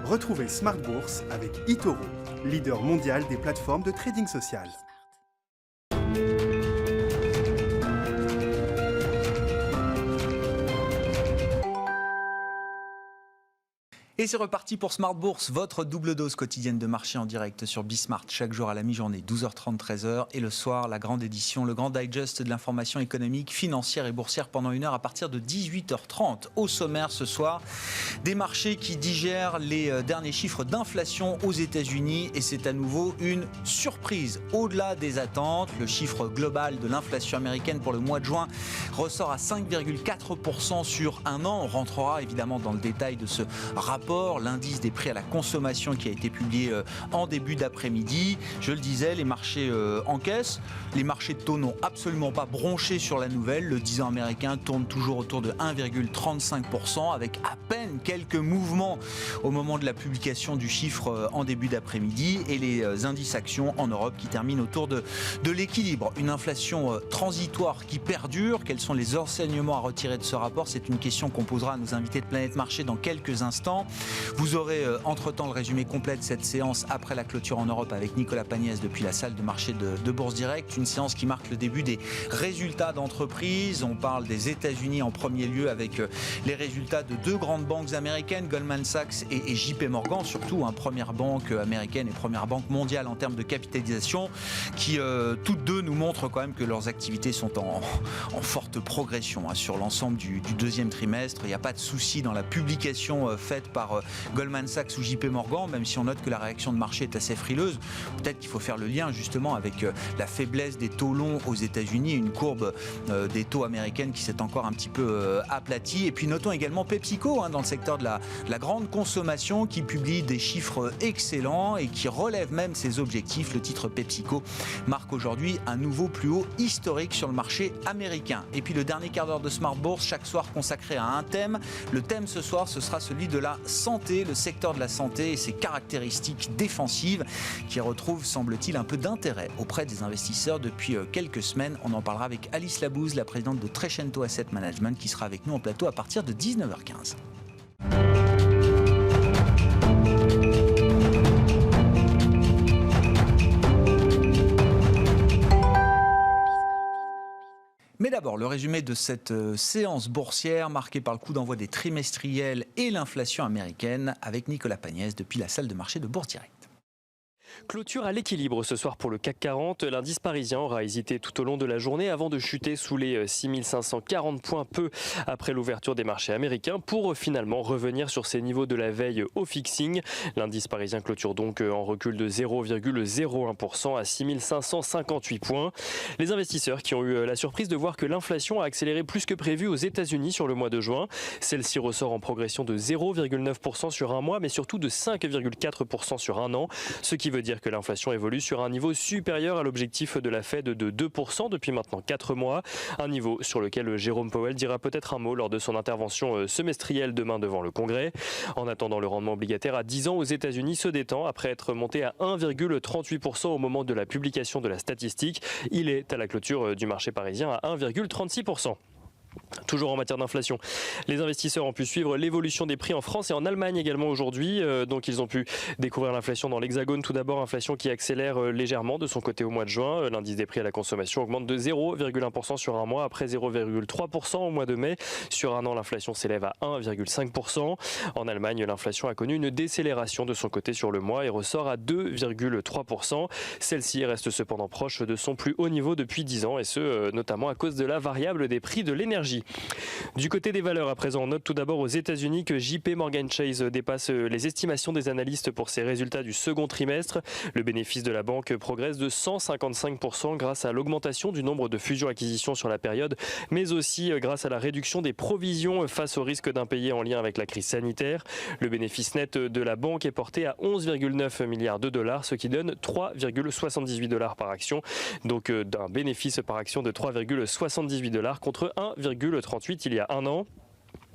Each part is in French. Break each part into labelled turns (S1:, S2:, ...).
S1: Retrouvez Smart Bourse avec eToro, leader mondial des plateformes de trading social.
S2: Et c'est reparti pour Smart Bourse, votre double dose quotidienne de marché en direct sur Bismart, chaque jour à la mi-journée, 12h30, 13h. Et le soir, la grande édition, le grand digest de l'information économique, financière et boursière pendant 1 heure à partir de 18h30. Au sommaire ce soir, des marchés qui digèrent les derniers chiffres d'inflation aux États-Unis. Et c'est à nouveau une surprise. Au-delà des attentes, le chiffre global de l'inflation américaine pour le mois de juin ressort à 5,4% sur 1 an. On rentrera évidemment dans le détail de ce rapport. L'indice des prix à la consommation qui a été publié en début d'après-midi. Je le disais, les marchés encaissent. Les marchés de taux n'ont absolument pas bronché sur la nouvelle. Le 10 ans américain tourne toujours autour de 1,35% avec à peine quelques mouvements au moment de la publication du chiffre en début d'après-midi. Et les indices actions en Europe qui terminent autour de l'équilibre. Une inflation transitoire qui perdure. Quels sont les enseignements à retirer de ce rapport? C'est une question qu'on posera à nos invités de Planète Marché dans quelques instants. Vous aurez entre-temps le résumé complet de cette séance après la clôture en Europe avec Nicolas Pagnès depuis la salle de marché de Bourse Direct. Une séance qui marque le début des résultats d'entreprise. On parle des États-Unis en premier lieu avec les résultats de 2 grandes banques américaines, Goldman Sachs et JP Morgan, surtout première banque américaine et première banque mondiale en termes de capitalisation, qui toutes deux nous montrent quand même que leurs activités sont en forte progression sur l'ensemble du deuxième trimestre. Il n'y a pas de souci dans la publication faite par Goldman Sachs ou JP Morgan, même si on note que la réaction de marché est assez frileuse. Peut-être qu'il faut faire le lien justement avec la faiblesse des taux longs aux États-Unis, une courbe des taux américaines qui s'est encore un petit peu aplatie. Et puis notons également PepsiCo dans le secteur de la grande consommation qui publie des chiffres excellents et qui relève même ses objectifs. Le titre PepsiCo marque aujourd'hui un nouveau plus haut historique sur le marché américain. Et puis le dernier quart d'heure de Smart Bourse, chaque soir consacré à un thème. Le thème ce soir, ce sera celui de la santé, le secteur de la santé et ses caractéristiques défensives qui retrouvent, semble-t-il, un peu d'intérêt auprès des investisseurs depuis quelques semaines. On en parlera avec Alice Labouze, la présidente de Trecento Asset Management, qui sera avec nous en plateau à partir de 19h15. Mais d'abord, le résumé de cette séance boursière marquée par le coup d'envoi des trimestriels et l'inflation américaine avec Nicolas Pagnès depuis la salle de marché de Bourse Direct.
S3: Clôture à l'équilibre ce soir pour le CAC 40. L'indice parisien aura hésité tout au long de la journée avant de chuter sous les 6540 points peu après l'ouverture des marchés américains pour finalement revenir sur ses niveaux de la veille au fixing. L'indice parisien clôture donc en recul de 0,01% à 6558 points. Les investisseurs qui ont eu la surprise de voir que l'inflation a accéléré plus que prévu aux États-Unis sur le mois de juin. Celle-ci ressort en progression de 0,9% sur un mois mais surtout de 5,4% sur un an, ce qui veut dire que l'inflation évolue sur un niveau supérieur à l'objectif de la Fed de 2% depuis maintenant 4 mois. Un niveau sur lequel Jérôme Powell dira peut-être un mot lors de son intervention semestrielle demain devant le Congrès. En attendant, le rendement obligataire à 10 ans aux États-Unis se détend après être monté à 1,38% au moment de la publication de la statistique. Il est à la clôture du marché parisien à 1,36%. Toujours en matière d'inflation, les investisseurs ont pu suivre l'évolution des prix en France et en Allemagne également aujourd'hui. Donc ils ont pu découvrir l'inflation dans l'Hexagone. Tout d'abord, inflation qui accélère légèrement de son côté au mois de juin. L'indice des prix à la consommation augmente de 0,1% sur un mois après 0,3% au mois de mai. Sur un an, l'inflation s'élève à 1,5%. En Allemagne, l'inflation a connu une décélération de son côté sur le mois et ressort à 2,3%. Celle-ci reste cependant proche de son plus haut niveau depuis 10 ans et ce, notamment à cause de la variable des prix de l'énergie. Du côté des valeurs, à présent, on note tout d'abord aux États-Unis que JP Morgan Chase dépasse les estimations des analystes pour ses résultats du second trimestre. Le bénéfice de la banque progresse de 155% grâce à l'augmentation du nombre de fusions-acquisitions sur la période, mais aussi grâce à la réduction des provisions face au risque d'impayés en lien avec la crise sanitaire. Le bénéfice net de la banque est porté à 11,9 milliards de dollars, ce qui donne 3,78 dollars par action. Donc d'un bénéfice par action de 3,78 dollars contre 1,38 il y a un an.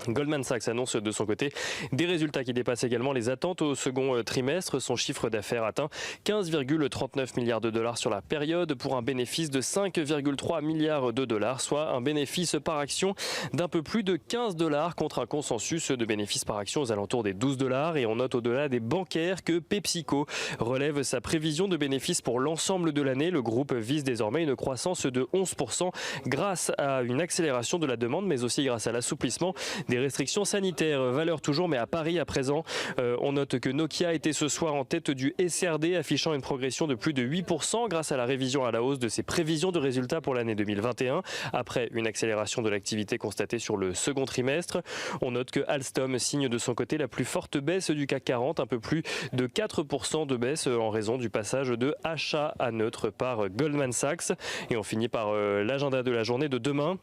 S3: Goldman Sachs annonce de son côté des résultats qui dépassent également les attentes au second trimestre. Son chiffre d'affaires atteint 15,39 milliards de dollars sur la période pour un bénéfice de 5,3 milliards de dollars, soit un bénéfice par action d'un peu plus de 15 dollars contre un consensus de bénéfice par action aux alentours des 12 dollars. Et on note au-delà des bancaires que PepsiCo relève sa prévision de bénéfice pour l'ensemble de l'année. Le groupe vise désormais une croissance de 11% grâce à une accélération de la demande, mais aussi grâce à l'assouplissement des restrictions sanitaires. Valeur toujours, mais à Paris à présent. On note que Nokia était ce soir en tête du SRD, affichant une progression de plus de 8% grâce à la révision à la hausse de ses prévisions de résultats pour l'année 2021, après une accélération de l'activité constatée sur le second trimestre. On note que Alstom signe de son côté la plus forte baisse du CAC 40, un peu plus de 4% de baisse en raison du passage de achat à neutre par Goldman Sachs. Et on finit par l'agenda de la journée de demain.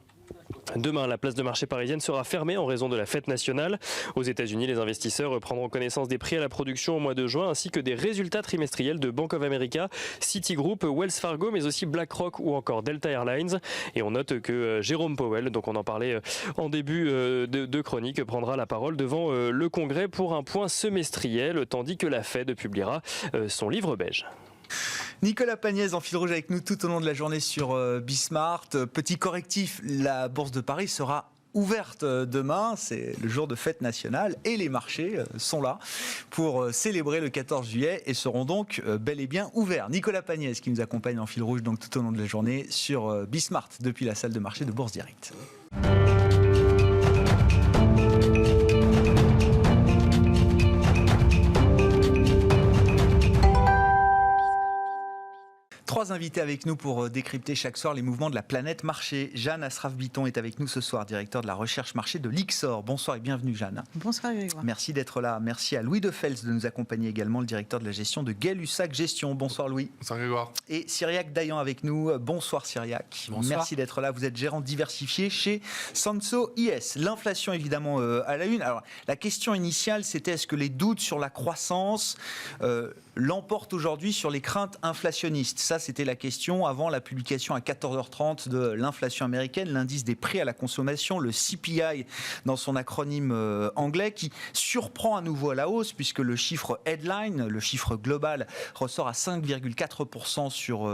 S3: Demain, la place de marché parisienne sera fermée en raison de la fête nationale. Aux États-Unis, les investisseurs prendront connaissance des prix à la production au mois de juin ainsi que des résultats trimestriels de Bank of America, Citigroup, Wells Fargo, mais aussi BlackRock ou encore Delta Airlines. Et on note que Jérôme Powell, donc on en parlait en début de chronique, prendra la parole devant le Congrès pour un point semestriel, tandis que la Fed publiera son livre beige.
S2: Nicolas Pagnès en fil rouge avec nous tout au long de la journée sur Bismart. Petit correctif, la Bourse de Paris sera ouverte demain, c'est le jour de fête nationale et les marchés sont là pour célébrer le 14 juillet et seront donc bel et bien ouverts. Nicolas Pagnès qui nous accompagne en fil rouge donc tout au long de la journée sur Bismart depuis la salle de marché de Bourse Direct. Trois invités avec nous pour décrypter chaque soir les mouvements de la planète marché. Jeanne Asraf-Biton est avec nous ce soir, directeur de la recherche marché de l'IXOR. Bonsoir et bienvenue Jeanne.
S4: Bonsoir Grégoire.
S2: Merci d'être là. Merci à Louis Defels de nous accompagner également, le directeur de la gestion de Gay-Lussac Gestion. Bonsoir Louis.
S5: Bonsoir Grégoire.
S2: Et Cyriac Dayan avec nous. Bonsoir Cyriac.
S5: Bonsoir.
S2: Merci d'être là. Vous êtes gérant diversifié chez Sanso IS. L'inflation évidemment à la une. Alors la question initiale c'était est-ce que les doutes sur la croissance l'emportent aujourd'hui sur les craintes inflationnistes? Ça c'était la question avant la publication à 14h30 de l'inflation américaine, l'indice des prix à la consommation, le CPI dans son acronyme anglais, qui surprend à nouveau à la hausse puisque le chiffre headline, le chiffre global, ressort à 5,4%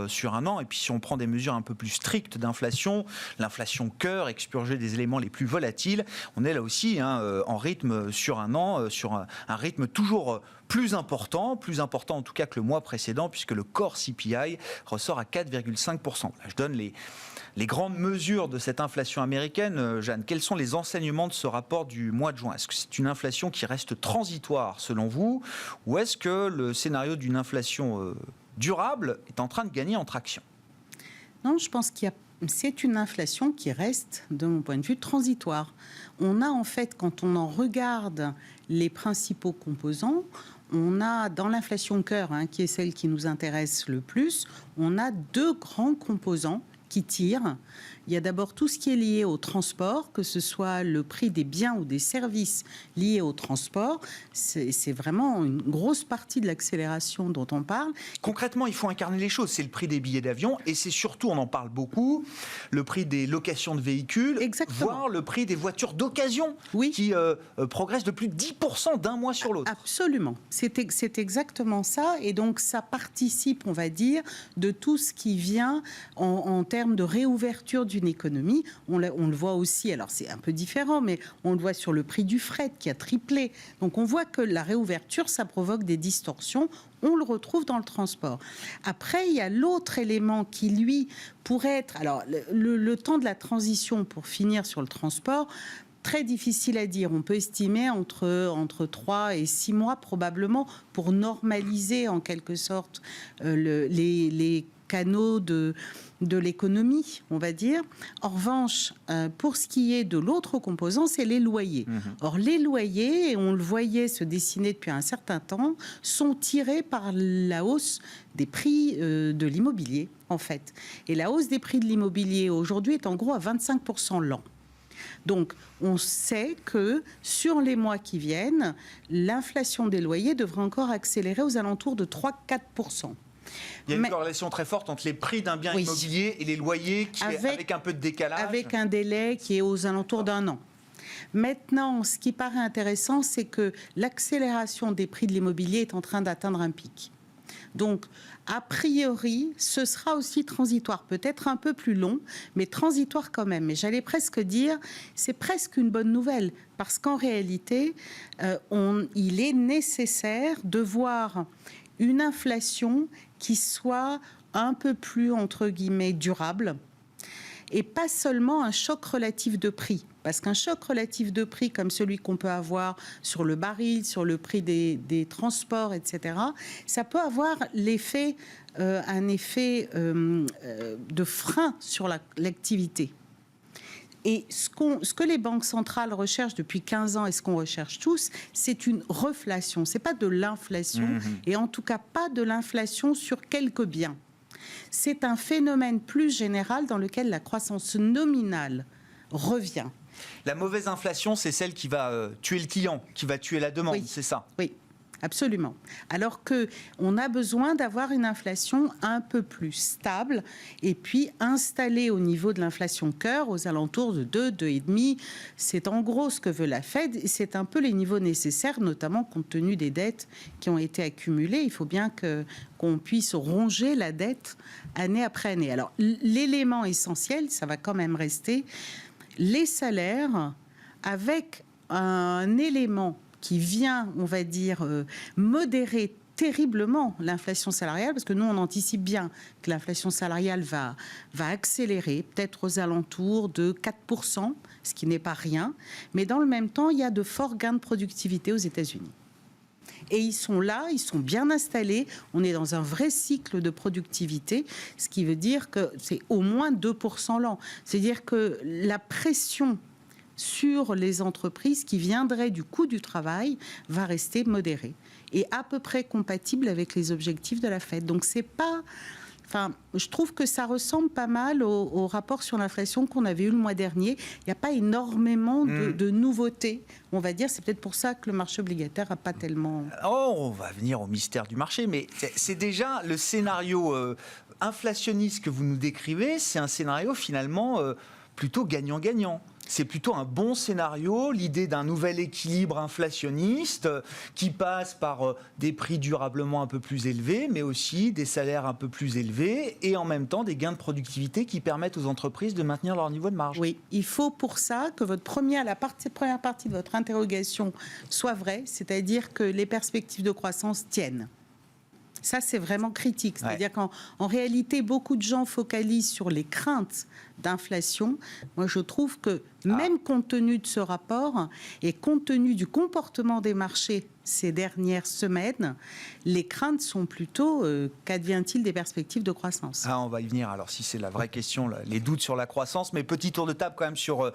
S2: sur un an. Et puis si on prend des mesures un peu plus strictes d'inflation, l'inflation cœur, expurgée des éléments les plus volatiles, on est là aussi en rythme sur un an, sur un rythme toujours plus important en tout cas que le mois précédent, puisque le core CPI ressort à 4,5%. Là, je donne les grandes mesures de cette inflation américaine. Jeanne, quels sont les enseignements de ce rapport du mois de juin? Est-ce que c'est une inflation qui reste transitoire selon vous, ou est-ce que le scénario d'une inflation durable est en train de gagner en traction?
S4: Non, je pense c'est une inflation qui reste, de mon point de vue, transitoire. On a en fait, quand on en regarde les principaux composants, on a dans l'inflation cœur, qui est celle qui nous intéresse le plus, on a deux grands composants qui tirent. Il y a d'abord tout ce qui est lié au transport, que ce soit le prix des biens ou des services liés au transport. C'est vraiment une grosse partie de l'accélération dont on parle.
S2: Concrètement, il faut incarner les choses. C'est le prix des billets d'avion et c'est surtout, on en parle beaucoup, le prix des locations de véhicules,
S4: Exactement.
S2: voire le prix des voitures d'occasion qui progresse de plus de 10% d'un mois sur l'autre.
S4: Absolument. C'est exactement ça. Et donc, ça participe, on va dire, de tout ce qui vient en termes de réouverture d'une économie. On le voit aussi, alors c'est un peu différent, mais on le voit sur le prix du fret qui a triplé. Donc on voit que la réouverture, ça provoque des distorsions. On le retrouve dans le transport. Après, il y a l'autre élément qui, lui, pourrait être... Alors, le temps de la transition, pour finir sur le transport, très difficile à dire. On peut estimer entre 3 et 6 mois, probablement, pour normaliser, en quelque sorte, les canaux de l'économie, on va dire. En revanche, pour ce qui est de l'autre composant, c'est les loyers. Or, les loyers, et on le voyait se dessiner depuis un certain temps, sont tirés par la hausse des prix de l'immobilier, en fait. Et la hausse des prix de l'immobilier, aujourd'hui, est en gros à 25% l'an. Donc, on sait que sur les mois qui viennent, l'inflation des loyers devrait encore accélérer aux alentours de 3-4%.
S2: Il y a une corrélation très forte entre les prix d'un bien immobilier et les loyers avec un peu de décalage.
S4: Avec un délai qui est aux alentours d'un an. Maintenant, ce qui paraît intéressant, c'est que l'accélération des prix de l'immobilier est en train d'atteindre un pic. Donc, a priori, ce sera aussi transitoire, peut-être un peu plus long, mais transitoire quand même. Mais j'allais presque dire, c'est presque une bonne nouvelle, parce qu'en réalité, il est nécessaire de voir une inflation qui soit un peu plus, entre guillemets, durable, et pas seulement un choc relatif de prix. Parce qu'un choc relatif de prix comme celui qu'on peut avoir sur le baril, sur le prix des transports, etc., ça peut avoir un effet de frein sur l'activité. Et ce que les banques centrales recherchent depuis 15 ans et ce qu'on recherche tous, c'est une reflation. Ce n'est pas de l'inflation, et en tout cas pas de l'inflation sur quelques biens. C'est un phénomène plus général dans lequel la croissance nominale revient.
S2: La mauvaise inflation, c'est celle qui va tuer le client, qui va tuer la demande,
S4: oui.
S2: C'est ça?
S4: Oui, absolument. Alors qu'on a besoin d'avoir une inflation un peu plus stable et puis installée au niveau de l'inflation cœur, aux alentours de 2, 2,5. C'est en gros ce que veut la Fed et c'est un peu les niveaux nécessaires, notamment compte tenu des dettes qui ont été accumulées. Il faut bien qu'on puisse ronger la dette année après année. Alors, l'élément essentiel, ça va quand même rester les salaires avec un élément qui vient, on va dire, modérer terriblement l'inflation salariale, parce que nous, on anticipe bien que l'inflation salariale va accélérer, peut-être aux alentours de 4%, ce qui n'est pas rien. Mais dans le même temps, il y a de forts gains de productivité aux États-Unis. Et ils sont là, ils sont bien installés. On est dans un vrai cycle de productivité, ce qui veut dire que c'est au moins 2% l'an. C'est-à-dire que la pression sur les entreprises qui viendrait du coût du travail va rester modérée et à peu près compatible avec les objectifs de la Fed. Donc c'est pas... Enfin, je trouve que ça ressemble pas mal au rapport sur l'inflation qu'on avait eu le mois dernier. Il n'y a pas énormément de nouveautés, on va dire. C'est peut-être pour ça que le marché obligataire n'a pas tellement...
S2: Oh, on va venir au mystère du marché, mais c'est déjà le scénario inflationniste que vous nous décrivez, c'est un scénario finalement plutôt gagnant-gagnant. C'est plutôt un bon scénario, l'idée d'un nouvel équilibre inflationniste qui passe par des prix durablement un peu plus élevés, mais aussi des salaires un peu plus élevés et en même temps des gains de productivité qui permettent aux entreprises de maintenir leur niveau de marge.
S4: Oui, il faut pour ça que la première partie de votre interrogation soit vraie, c'est-à-dire que les perspectives de croissance tiennent. Ça, c'est vraiment critique. C'est-à-dire qu'en réalité, beaucoup de gens focalisent sur les craintes d'inflation. Moi, je trouve que même compte tenu de ce rapport et compte tenu du comportement des marchés ces dernières semaines, les craintes sont plutôt qu'advient-il des perspectives de croissance?
S2: On va y venir. Alors, si c'est la vraie question, les doutes sur la croissance, mais petit tour de table quand même sur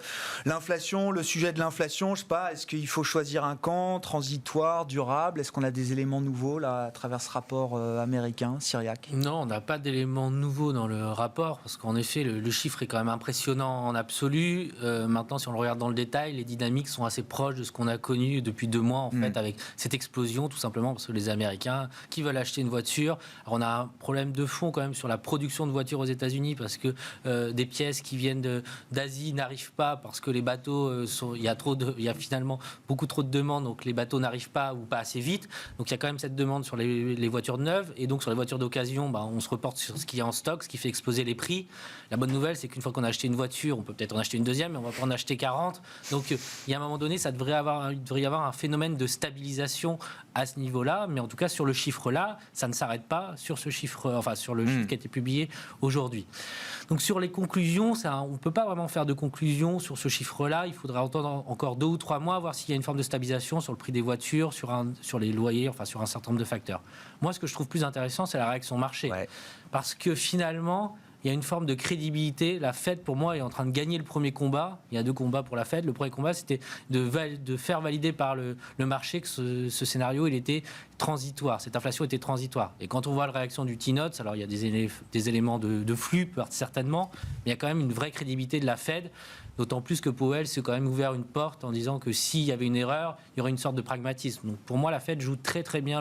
S2: l'inflation, le sujet de l'inflation. Je sais pas, est-ce qu'il faut choisir un camp transitoire, durable? Est-ce qu'on a des éléments nouveaux là à travers ce rapport américain, Cyriac?
S5: Non, on n'a pas d'éléments nouveaux dans le rapport parce qu'en effet, le chiffre est quand même impressionnant en absolu. Maintenant, si on le regarde dans le détail, les dynamiques sont assez proches de ce qu'on a connu depuis 2 mois en fait, avec cette explosion, tout simplement parce que les Américains qui veulent acheter une voiture. Alors on a un problème de fond quand même sur la production de voitures aux États-Unis parce que des pièces qui viennent d'Asie n'arrivent pas parce que les bateaux il y a finalement beaucoup trop de demandes, donc les bateaux n'arrivent pas ou pas assez vite. Donc il y a quand même cette demande sur les voitures neuves et donc sur les voitures d'occasion, on se reporte sur ce qu'il y a en stock, ce qui fait exploser les prix. La bonne nouvelle, c'est qu'une fois qu'on a acheté une voiture, on peut peut-être en acheter une deuxième, mais on va pas en acheter 40. Donc il y a un moment donné, il devrait y avoir un phénomène de stabilisation à ce niveau-là, mais en tout cas sur le chiffre-là, ça ne s'arrête pas sur ce chiffre, enfin sur le chiffre qui a été publié aujourd'hui. Donc sur les conclusions, on ne peut pas vraiment faire de conclusion sur ce chiffre-là. Il faudra attendre encore 2 ou 3 mois, voir s'il y a une forme de stabilisation sur le prix des voitures, sur les loyers, enfin sur un certain nombre de facteurs. Moi, ce que je trouve plus intéressant, c'est la réaction marché, parce que finalement, il y a une forme de crédibilité. La Fed, pour moi, est en train de gagner le premier combat. Il y a 2 combats pour la Fed. Le premier combat, c'était de faire valider par le marché que ce scénario, il était transitoire. Cette inflation était transitoire. Et quand on voit la réaction du T-Notes, alors il y a des éléments de flux, certainement, mais il y a quand même une vraie crédibilité de la Fed. D'autant plus que Powell s'est quand même ouvert une porte en disant que s'il y avait une erreur, il y aurait une sorte de pragmatisme. Donc pour moi, la Fed joue très très bien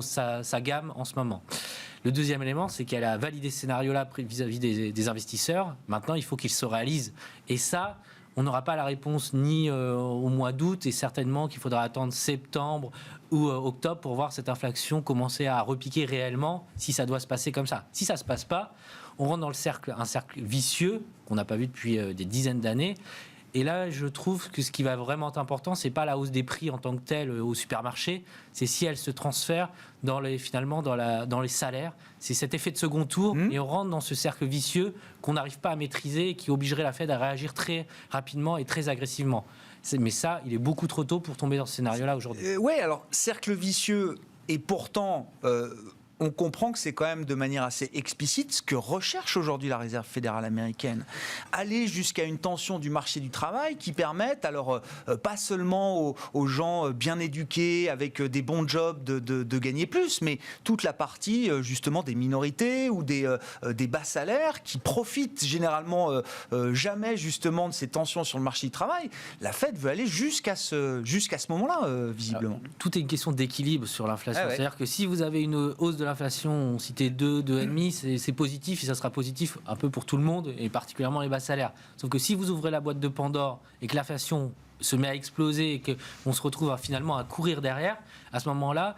S5: sa gamme en ce moment. Le deuxième élément, c'est qu'elle a validé ce scénario-là vis-à-vis des investisseurs. Maintenant, il faut qu'il se réalise. Et ça, on n'aura pas la réponse ni au mois d'août, et certainement qu'il faudra attendre septembre ou octobre pour voir cette inflation commencer à repiquer réellement, si ça doit se passer comme ça. Si ça ne se passe pas, on rentre dans un cercle vicieux qu'on n'a pas vu depuis des dizaines d'années. Et là, je trouve que ce qui va vraiment être important, c'est pas la hausse des prix en tant que telle au supermarché, c'est si elle se transfère dans les salaires. C'est cet effet de second tour, et on rentre dans ce cercle vicieux qu'on n'arrive pas à maîtriser et qui obligerait la Fed à réagir très rapidement et très agressivement. Mais ça, il est beaucoup trop tôt pour tomber dans ce scénario-là aujourd'hui.
S2: Oui, alors, cercle vicieux, et pourtant... on comprend que c'est quand même de manière assez explicite ce que recherche aujourd'hui la Réserve fédérale américaine. Aller jusqu'à une tension du marché du travail qui permette, alors pas seulement aux gens bien éduqués, avec des bons jobs, de gagner plus, mais toute la partie justement des minorités ou des bas salaires qui profitent généralement jamais justement de ces tensions sur le marché du travail. La Fed veut aller jusqu'à ce moment-là, visiblement.
S5: Alors, tout est une question d'équilibre sur l'inflation. C'est-à-dire que si vous avez une hausse de l'inflation, on citait 2,5, c'est positif, et ça sera positif un peu pour tout le monde, et particulièrement les bas salaires. Sauf que si vous ouvrez la boîte de Pandore et que l'inflation se met à exploser et qu'on se retrouve finalement à courir derrière, à ce moment-là,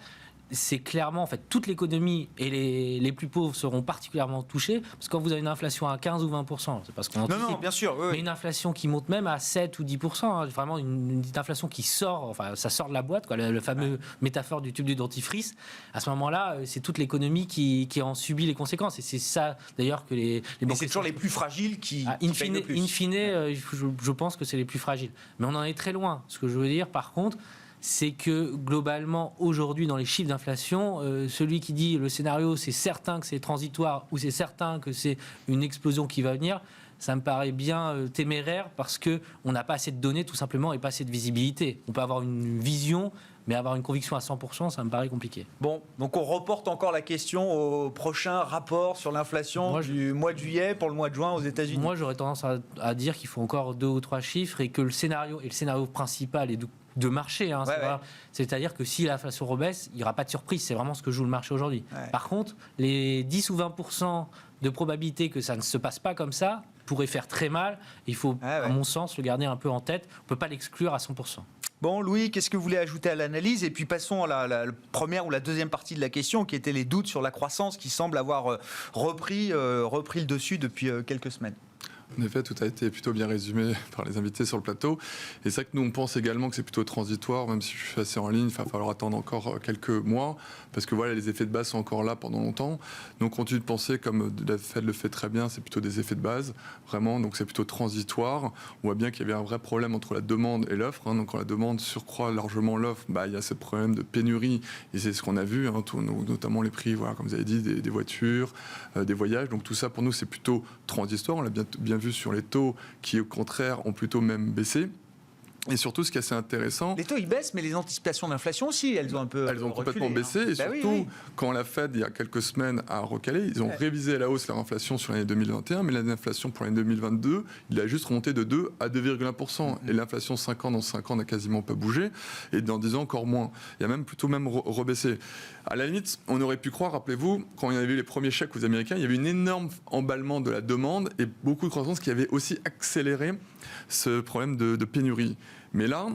S5: c'est clairement, en fait, toute l'économie et les plus pauvres seront particulièrement touchés, parce que quand vous avez une inflation à 15 ou 20%, c'est parce qu'on anticipe.
S2: Non, bien sûr. Oui.
S5: Mais une inflation qui monte même à 7 ou 10%, vraiment une inflation qui sort, enfin, ça sort de la boîte, quoi, le fameux métaphore du tube du dentifrice. À ce moment-là, c'est toute l'économie qui en subit les conséquences. Et c'est ça, d'ailleurs, que les banques...
S2: c'est toujours les plus fragiles qui payent le plus.
S5: In fine, je pense que c'est les plus fragiles. Mais on en est très loin. Ce que je veux dire, par contre, c'est que globalement, aujourd'hui, dans les chiffres d'inflation, celui qui dit le scénario, c'est certain que c'est transitoire ou c'est certain que c'est une explosion qui va venir, ça me paraît bien téméraire, parce qu'on n'a pas assez de données, tout simplement, et pas assez de visibilité. On peut avoir une vision, mais avoir une conviction à 100%, ça me paraît compliqué.
S2: Bon, donc on reporte encore la question au prochain rapport sur l'inflation du mois de juillet pour le mois de juin aux États-Unis.
S5: Moi, j'aurais tendance à dire qu'il faut encore 2 ou 3 chiffres, et que le scénario principal est de marché, c'est-à-dire que si l'inflation rebaisse, il n'y aura pas de surprise, c'est vraiment ce que joue le marché aujourd'hui. Par contre, les 10 ou 20% de probabilité que ça ne se passe pas comme ça pourrait faire très mal. Il faut, à mon sens, le garder un peu en tête. On ne peut pas l'exclure à 100%.
S2: Bon, Louis, qu'est-ce que vous voulez ajouter à l'analyse? Et puis passons à la première ou la deuxième partie de la question, qui était les doutes sur la croissance, qui semble avoir repris le dessus depuis quelques semaines.
S6: En effet, tout a été plutôt bien résumé par les invités sur le plateau. Et c'est vrai que nous, on pense également que c'est plutôt transitoire, même si je suis assez en ligne, il va falloir attendre encore quelques mois, parce que voilà, les effets de base sont encore là pendant longtemps. Donc, on continue de penser, comme la Fed le fait très bien, c'est plutôt des effets de base, vraiment, donc c'est plutôt transitoire. On voit bien qu'il y avait un vrai problème entre la demande et l'offre. Donc, quand la demande surcroît largement l'offre, il y a ce problème de pénurie, et c'est ce qu'on a vu, notamment les prix, voilà, comme vous avez dit, des voitures, des voyages. Donc, tout ça, pour nous, c'est plutôt transitoire. On l'a bien vu sur les taux qui, au contraire, ont plutôt même baissé. Et surtout, ce qui est assez intéressant...
S2: Les taux, ils baissent, mais les anticipations d'inflation aussi, elles ont un peu
S6: Elles ont complètement
S2: reculé,
S6: baissé. Et surtout, quand la Fed, il y a quelques semaines, a recalé, ils ont révisé à la hausse leur inflation sur l'année 2021, mais l'inflation pour l'année 2022, il a juste remonté de 2 à 2,1%. Et l'inflation 5 ans dans 5 ans n'a quasiment pas bougé. Et dans 10 ans, encore moins. Il y a même plutôt rebaissé. À la limite, on aurait pu croire, rappelez-vous, quand il y avait eu les premiers chèques aux Américains, il y avait un énorme emballement de la demande et beaucoup de croissance qui avait aussi accéléré ce problème de pénurie. Mais là,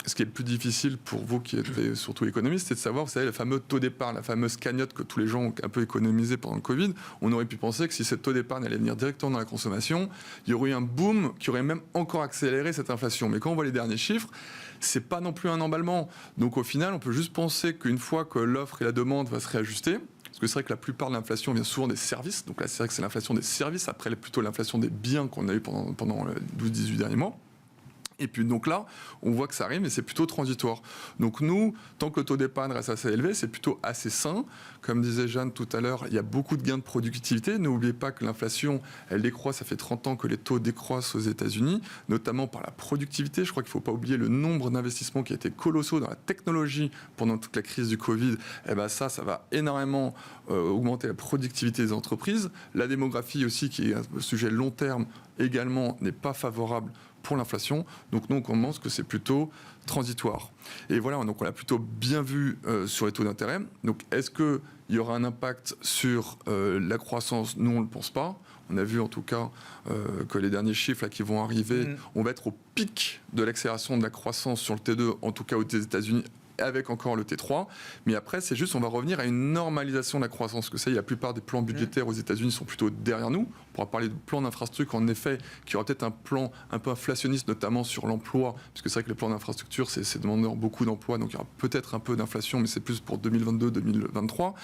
S6: ce qui est le plus difficile pour vous qui êtes surtout économistes, c'est de savoir, vous savez, le fameux taux d'épargne, la fameuse cagnotte que tous les gens ont un peu économisé pendant le Covid. On aurait pu penser que si ce taux d'épargne allait venir directement dans la consommation, il y aurait eu un boom qui aurait même encore accéléré cette inflation. Mais quand on voit les derniers chiffres, c'est pas non plus un emballement. Donc au final, on peut juste penser qu'une fois que l'offre et la demande vont se réajuster, parce que c'est vrai que la plupart de l'inflation vient souvent des services, donc là c'est vrai que c'est l'inflation des services, après plutôt l'inflation des biens qu'on a eu pendant les 12-18 derniers mois. Et puis donc là, on voit que ça arrive, mais c'est plutôt transitoire. Donc nous, tant que le taux d'épargne reste assez élevé, c'est plutôt assez sain. Comme disait Jeanne tout à l'heure, il y a beaucoup de gains de productivité. N'oubliez pas que l'inflation, elle décroît. Ça fait 30 ans que les taux décroissent aux États-Unis, notamment par la productivité. Je crois qu'il ne faut pas oublier le nombre d'investissements qui a été colossaux dans la technologie pendant toute la crise du Covid. Et ben ça va énormément augmenter la productivité des entreprises. La démographie aussi, qui est un sujet long terme également, n'est pas favorable pour l'inflation. Donc nous, on pense que c'est plutôt transitoire. Et voilà, donc on l'a plutôt bien vu sur les taux d'intérêt. Donc est-ce qu'il y aura un impact sur la croissance? Nous, on ne le pense pas. On a vu en tout cas que les derniers chiffres là, qui vont arriver, on va être au pic de l'accélération de la croissance sur le T2, en tout cas aux États-Unis, avec encore le T3. Mais après, c'est juste, on va revenir à une normalisation de la croissance. Que ça, la plupart des plans budgétaires aux États-Unis sont plutôt derrière nous. On pourra parler de plans d'infrastructure, en effet, qui aura peut-être un plan un peu inflationniste, notamment sur l'emploi, parce que c'est vrai que les plans d'infrastructure, c'est demandeur beaucoup d'emplois, donc il y aura peut-être un peu d'inflation, mais c'est plus pour 2022-2023.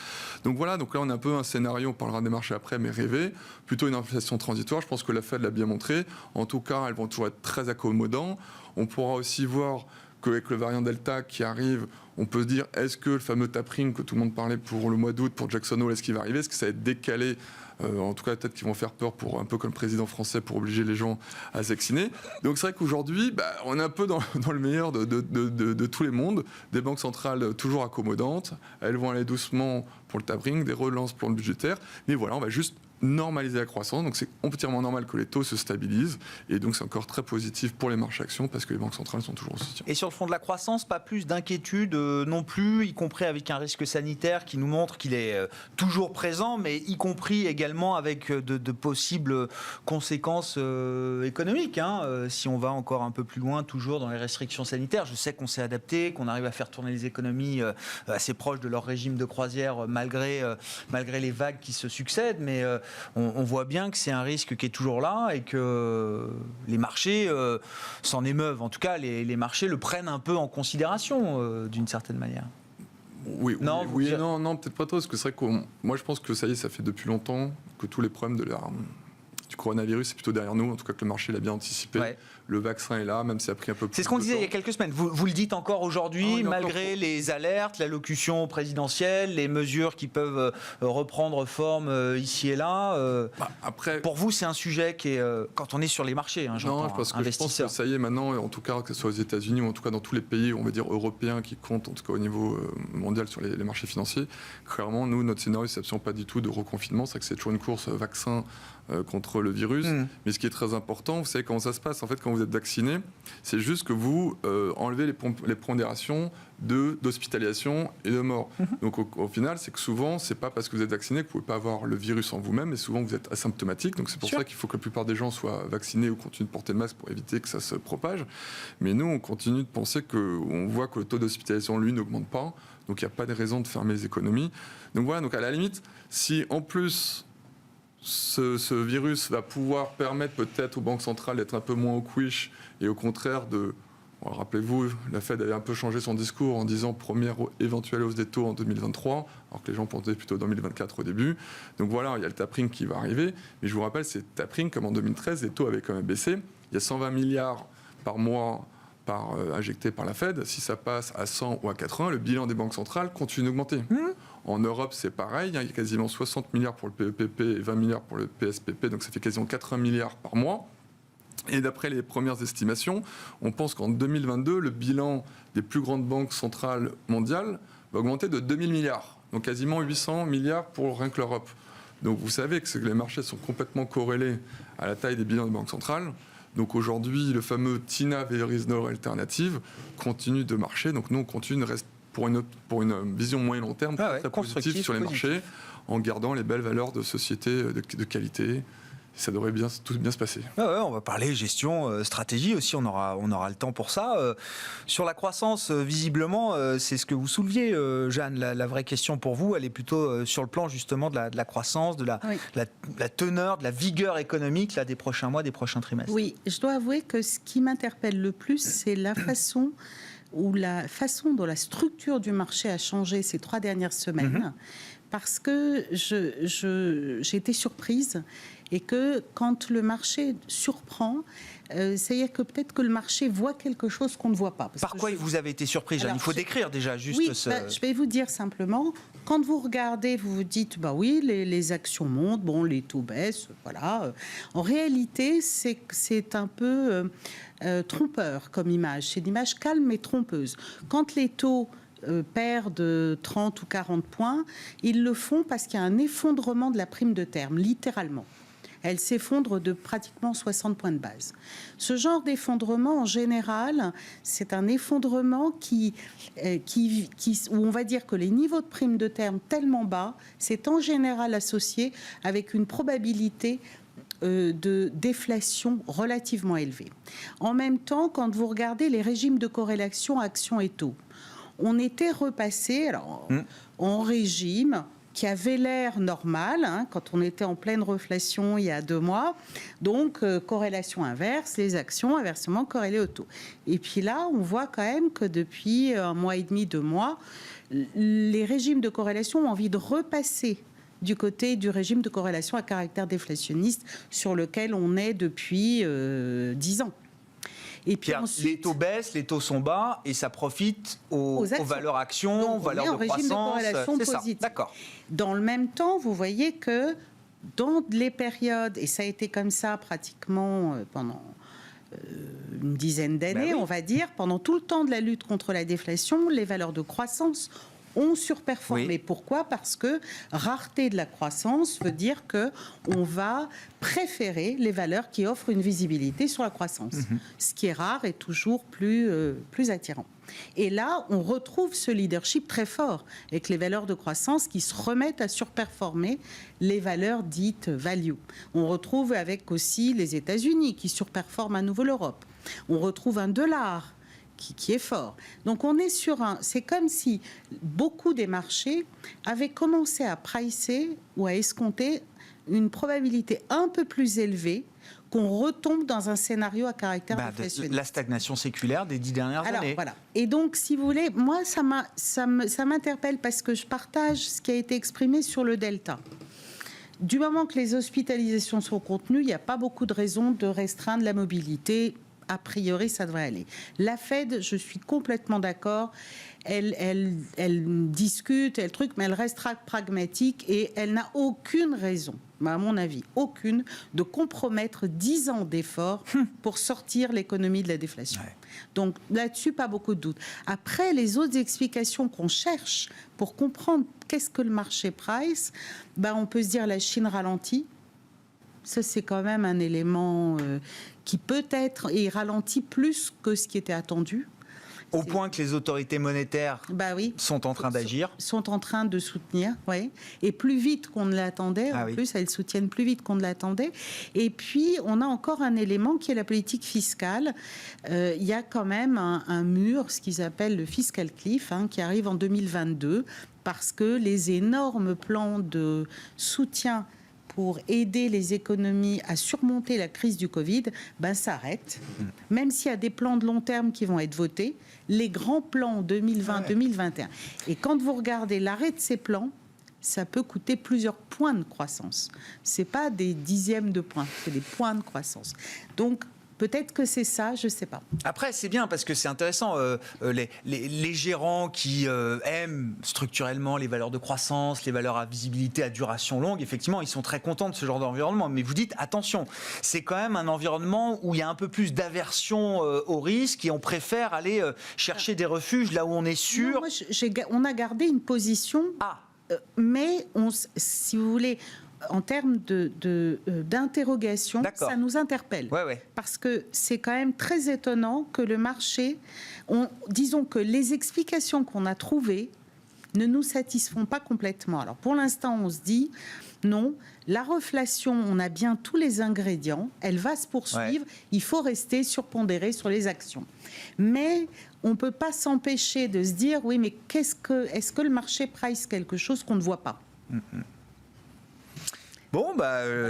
S6: Donc voilà, donc là, on a un peu un scénario, on parlera des marchés après, mais rêvé, plutôt une inflation transitoire. Je pense que la Fed l'a bien montré. En tout cas, elles vont toujours être très accommodants. On pourra aussi voir qu'avec le variant Delta qui arrive, on peut se dire, est-ce que le fameux tapering que tout le monde parlait pour le mois d'août, pour Jackson Hole, est-ce qu'il va arriver? Est-ce que ça va être décalé? En tout cas, peut-être qu'ils vont faire peur, pour un peu comme le président français, pour obliger les gens à se vacciner. Donc c'est vrai qu'aujourd'hui, on est un peu dans le meilleur de tous les mondes. Des banques centrales toujours accommodantes. Elles vont aller doucement pour le tapering, des relances pour le budgétaire. Mais voilà, on va juste normaliser la croissance. Donc c'est entièrement normal que les taux se stabilisent. Et donc c'est encore très positif pour les marchés actions parce que les banques centrales sont toujours au soutien.
S2: Et sur le fond de la croissance, pas plus d'inquiétude non plus, y compris avec un risque sanitaire qui nous montre qu'il est toujours présent, mais y compris également avec de possibles conséquences économiques. Si on va encore un peu plus loin, toujours dans les restrictions sanitaires. Je sais qu'on s'est adapté, qu'on arrive à faire tourner les économies assez proches de leur régime de croisière malgré les vagues qui se succèdent, mais on voit bien que c'est un risque qui est toujours là et que les marchés s'en émeuvent. En tout cas, les marchés le prennent un peu en considération d'une certaine manière.
S6: Oui, non, peut-être pas trop, parce que c'est vrai que moi je pense que ça y est, ça fait depuis longtemps que tous les problèmes du coronavirus c'est plutôt derrière nous, en tout cas que le marché l'a bien anticipé. Ouais. Le vaccin est là, même s'il a pris un peu plus de temps.
S2: C'est ce qu'on disait il y a quelques semaines. Vous le dites encore aujourd'hui, malgré les alertes, l'allocution présidentielle, les mesures qui peuvent reprendre forme ici et là.
S6: Après,
S2: pour vous, c'est un sujet qui est, quand on est sur les marchés,
S6: non, parce que je pense que ça y est maintenant, en tout cas que ce soit aux États-Unis ou en tout cas dans tous les pays, on va dire européens qui comptent, en tout cas au niveau mondial sur les marchés financiers. Clairement, nous, notre scénario, c'est absolument pas du tout de reconfinement. C'est que c'est toujours une course vaccin contre le virus. Mais ce qui est très important, vous savez comment ça se passe. En fait, quand vous êtes vacciné, c'est juste que vous enlevez les pondérations d'hospitalisation et de mort. Donc au final, c'est que souvent, c'est pas parce que vous êtes vacciné que vous pouvez pas avoir le virus en vous-même, mais souvent vous êtes asymptomatique. Donc c'est pour ça qu'il faut que la plupart des gens soient vaccinés ou continuent de porter le masque pour éviter que ça se propage. Mais nous, on continue de penser on voit que le taux d'hospitalisation, lui, n'augmente pas. Donc il n'y a pas de raison de fermer les économies. Donc voilà, donc à la limite, si en plus ce virus va pouvoir permettre peut-être aux banques centrales d'être un peu moins au quiche et au contraire rappelez-vous, la Fed avait un peu changé son discours en disant première éventuelle hausse des taux en 2023, alors que les gens pensaient plutôt 2024 au début. Donc voilà, il y a le tapering qui va arriver. Mais je vous rappelle, c'est le tapering comme en 2013, les taux avaient quand même baissé. Il y a 120 milliards par mois injectés par la Fed. Si ça passe à 100 ou à 80, le bilan des banques centrales continue d'augmenter. En Europe, c'est pareil. Il y a quasiment 60 milliards pour le PEPP et 20 milliards pour le PSPP. Donc ça fait quasiment 80 milliards par mois. Et d'après les premières estimations, on pense qu'en 2022, le bilan des plus grandes banques centrales mondiales va augmenter de 2000 milliards. Donc quasiment 800 milliards pour rien que l'Europe. Donc vous savez que les marchés sont complètement corrélés à la taille des bilans des banques centrales. Donc aujourd'hui, le fameux TINA there is no alternative continue de marcher. Donc nous, on continue, reste pour une vision moyen long terme très positive sur les marchés, en gardant les belles valeurs de société de qualité. Ça devrait tout bien se passer.
S2: On va parler gestion, stratégie aussi, on aura le temps pour ça. Sur la croissance, visiblement, c'est ce que vous souleviez, Jeanne. La vraie question pour vous, elle est plutôt sur le plan justement de la croissance, de la teneur, de la vigueur économique des prochains mois, des prochains trimestres.
S4: Oui, je dois avouer que ce qui m'interpelle le plus, c'est la façon dont la structure du marché a changé ces 3 dernières semaines. Parce que j'ai été surprise et que quand le marché surprend, c'est-à-dire que peut-être que le marché voit quelque chose qu'on ne voit pas.
S2: Par quoi vous avez été surpris, Jeanne? Il faut décrire déjà juste
S4: je vais vous dire simplement, quand vous regardez, vous vous dites, les actions montent, les taux baissent, voilà. En réalité, c'est un peu trompeur comme image. C'est une image calme mais trompeuse. Quand les taux perdent 30 ou 40 points, ils le font parce qu'il y a un effondrement de la prime de terme, littéralement. elle s'effondre de pratiquement 60 points de base. Ce genre d'effondrement, en général, c'est un effondrement où on va dire que les niveaux de prime de terme tellement bas, c'est en général associé avec une probabilité de déflation relativement élevée. En même temps, quand vous regardez les régimes de corrélation actions et taux, on était repassé en régime qui avait l'air normal, quand on était en pleine reflation il y a 2 mois. Donc, corrélation inverse, les actions inversement corrélées au taux. Et puis là, on voit quand même que depuis 1 mois et demi, 2 mois, les régimes de corrélation ont envie de repasser du côté du régime de corrélation à caractère déflationniste sur lequel on est depuis 10 ans. Et puis ensuite,
S2: les taux baissent, les taux sont bas et ça profite aux valeurs actions, aux valeurs de croissance.
S4: C'est ça,
S2: d'accord.
S4: Dans le même temps, vous voyez que dans les périodes, et ça a été comme ça pratiquement pendant une dizaine d'années, on va dire, pendant tout le temps de la lutte contre la déflation, les valeurs de croissance ont surperformé. Oui. Pourquoi ? Parce que rareté de la croissance veut dire qu'on va préférer les valeurs qui offrent une visibilité sur la croissance. Ce qui est rare est toujours plus attirant. Et là, on retrouve ce leadership très fort avec les valeurs de croissance qui se remettent à surperformer les valeurs dites value. On retrouve avec aussi les États-Unis qui surperforment à nouveau l'Europe. On retrouve un dollar qui est fort. Donc on est sur c'est comme si beaucoup des marchés avaient commencé à pricer ou à escompter une probabilité un peu plus élevée qu'on retombe dans un scénario à caractère déflationniste.
S2: La stagnation séculaire des 10 dernières années.
S4: Voilà. Et donc, si vous voulez, moi, ça m'interpelle parce que je partage ce qui a été exprimé sur le delta. Du moment que les hospitalisations sont contenues, il n'y a pas beaucoup de raisons de restreindre la mobilité. A priori, ça devrait aller. La Fed, je suis complètement d'accord. Elle discute, mais elle restera pragmatique et elle n'a aucune raison, à mon avis, aucune, de compromettre 10 ans d'efforts pour sortir l'économie de la déflation. Ouais. Donc là-dessus, pas beaucoup de doutes. Après, les autres explications qu'on cherche pour comprendre qu'est-ce que le marché price, on peut se dire la Chine ralentit. Ça, c'est quand même un élément qui peut-être ralentit plus que ce qui était attendu.
S2: Au point que les autorités monétaires sont en train d'agir.
S4: Sont en train de soutenir, oui. Et plus vite qu'on ne l'attendait. En plus, elles soutiennent plus vite qu'on ne l'attendait. Et puis, on a encore un élément qui est la politique fiscale. Il y a quand même un mur, ce qu'ils appellent le fiscal cliff, qui arrive en 2022, parce que les énormes plans de soutien pour aider les économies à surmonter la crise du Covid, s'arrête. Même s'il y a des plans de long terme qui vont être votés, les grands plans 2020-2021. Et quand vous regardez l'arrêt de ces plans, ça peut coûter plusieurs points de croissance. Ce n'est pas des dixièmes de points, c'est des points de croissance. Donc, peut-être que c'est ça, je ne sais pas.
S2: Après, c'est bien parce que c'est intéressant. Les gérants qui aiment structurellement les valeurs de croissance, les valeurs à visibilité à duration longue, effectivement, ils sont très contents de ce genre d'environnement. Mais vous dites, attention, c'est quand même un environnement où il y a un peu plus d'aversion au risque et on préfère aller chercher des refuges là où on est sûr.
S4: Non, on a gardé une position, mais si vous voulez... En termes d'interrogation, ça nous interpelle. Parce que c'est quand même très étonnant que le marché, disons que les explications qu'on a trouvées ne nous satisfont pas complètement. Alors pour l'instant, on se dit, non, la reflation, on a bien tous les ingrédients, elle va se poursuivre, il faut rester surpondéré sur les actions. Mais on ne peut pas s'empêcher de se dire, oui, mais est-ce que le marché price quelque chose qu'on ne voit pas ?
S2: Bon,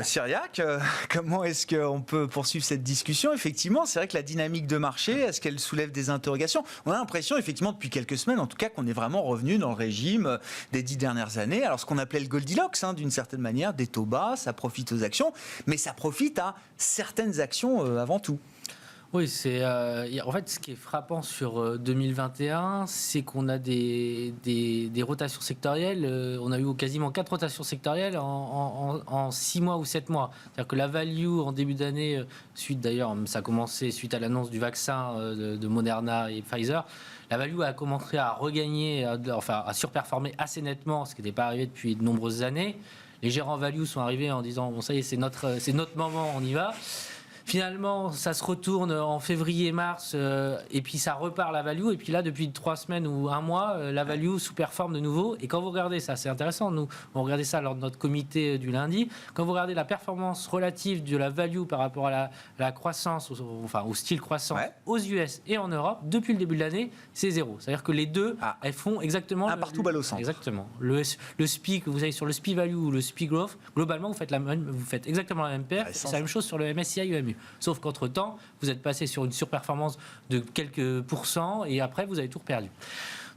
S2: Cyriac, comment est-ce qu'on peut poursuivre cette discussion ? Effectivement, c'est vrai que la dynamique de marché, est-ce qu'elle soulève des interrogations ? On a l'impression, effectivement, depuis quelques semaines, en tout cas, qu'on est vraiment revenu dans le régime des 10 dernières années. Alors, ce qu'on appelait le Goldilocks, d'une certaine manière, des taux bas, ça profite aux actions, mais ça profite à certaines actions avant tout.
S5: Oui, en fait, ce qui est frappant sur 2021, c'est qu'on a des rotations sectorielles. On a eu quasiment 4 rotations sectorielles en 6 mois ou 7 mois. C'est-à-dire que la value en début d'année, ça a commencé suite à l'annonce du vaccin de Moderna et Pfizer, la value a commencé à regagner, à surperformer assez nettement, ce qui n'était pas arrivé depuis de nombreuses années. les gérants value sont arrivés en disant bon ça y est c'est notre moment, on y va. Finalement, ça se retourne en février-mars et puis ça repart la value. Et puis là, depuis 3 semaines ou 1 mois, la value sous-performe de nouveau. Et quand vous regardez ça, c'est intéressant. Nous, on regardait ça lors de notre comité du lundi. Quand vous regardez la performance relative de la value par rapport à la croissance, au style croissance aux US et en Europe, depuis le début de l'année, c'est 0. C'est-à-dire que les deux, elles font exactement...
S2: Un partout balle au centre.
S5: Exactement. Le SPI, que vous avez sur le SPI value ou le SPI growth, globalement, vous faites exactement la même paire. C'est la même chose sur le MSCI EMU. Sauf qu'entre-temps, vous êtes passé sur une surperformance de quelques pourcents et après, vous avez tout perdu.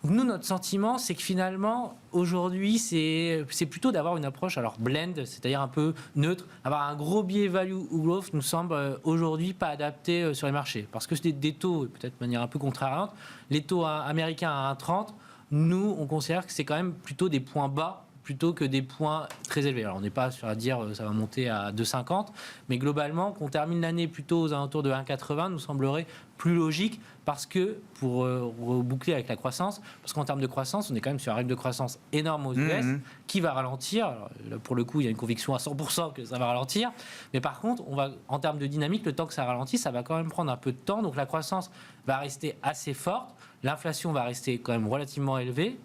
S5: Donc nous, notre sentiment, c'est que finalement, aujourd'hui, c'est plutôt d'avoir une approche blend, c'est-à-dire un peu neutre. Avoir un gros biais value ou growth nous semble aujourd'hui pas adapté sur les marchés. Parce que c'est des taux, peut-être de manière un peu contrariante, les taux américains à 1,30, nous, on considère que c'est quand même plutôt des points bas plutôt que des points très élevés. Alors on n'est pas sur à dire ça va monter à 2,50, mais globalement qu'on termine l'année plutôt aux alentours de 1,80 nous semblerait plus logique parce que, pour reboucler avec la croissance, parce qu'en termes de croissance, on est quand même sur un rythme de croissance énorme aux US qui va ralentir. Alors, là, pour le coup, il y a une conviction à 100% que ça va ralentir, mais par contre, en termes de dynamique, le temps que ça ralentit, ça va quand même prendre un peu de temps, donc la croissance va rester assez forte, l'inflation va rester quand même relativement élevée.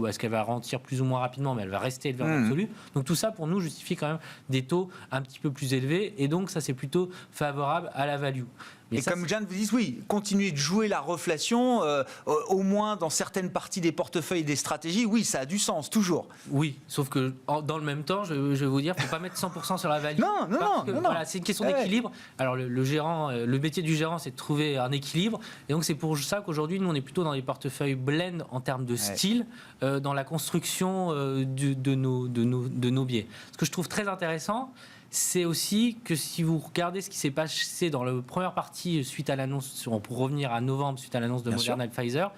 S5: Est-ce qu'elle va ralentir plus ou moins rapidement, mais elle va rester élevée en absolu. Donc tout ça, pour nous, justifie quand même des taux un petit peu plus élevés. Et donc ça, c'est plutôt favorable à la value. Mais
S2: et
S5: ça,
S2: comme Jeanne vous dit, oui, continuer de jouer la reflation, au moins dans certaines parties des portefeuilles et des stratégies, oui, ça a du sens, toujours.
S5: Oui, sauf que dans le même temps, je vais vous dire, il ne faut pas mettre 100% sur la value.
S2: Non.
S5: Voilà, c'est une question d'équilibre. Alors le métier du gérant, c'est de trouver un équilibre. Et donc c'est pour ça qu'aujourd'hui, nous, on est plutôt dans les portefeuilles blend en termes de style, dans la construction de nos biais. Ce que je trouve très intéressant, c'est aussi que si vous regardez ce qui s'est passé dans la première partie suite à l'annonce, pour revenir à novembre suite à l'annonce de Moderna et Pfizer,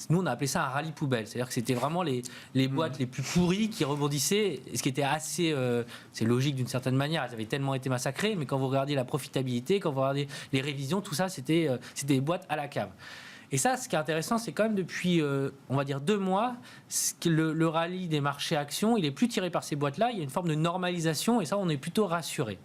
S5: nous on a appelé ça un rallye poubelle, c'est-à-dire que c'était vraiment les boîtes les plus pourries qui rebondissaient, ce qui était assez, c'est logique d'une certaine manière, elles avaient tellement été massacrées, mais quand vous regardez la profitabilité, quand vous regardez les révisions, tout ça c'était des boîtes à la cave. Et ça, ce qui est intéressant, c'est quand même depuis, on va dire 2 mois, le rallye des marchés actions, il est plus tiré par ces boîtes-là. Il y a une forme de normalisation et ça, on est plutôt rassuré.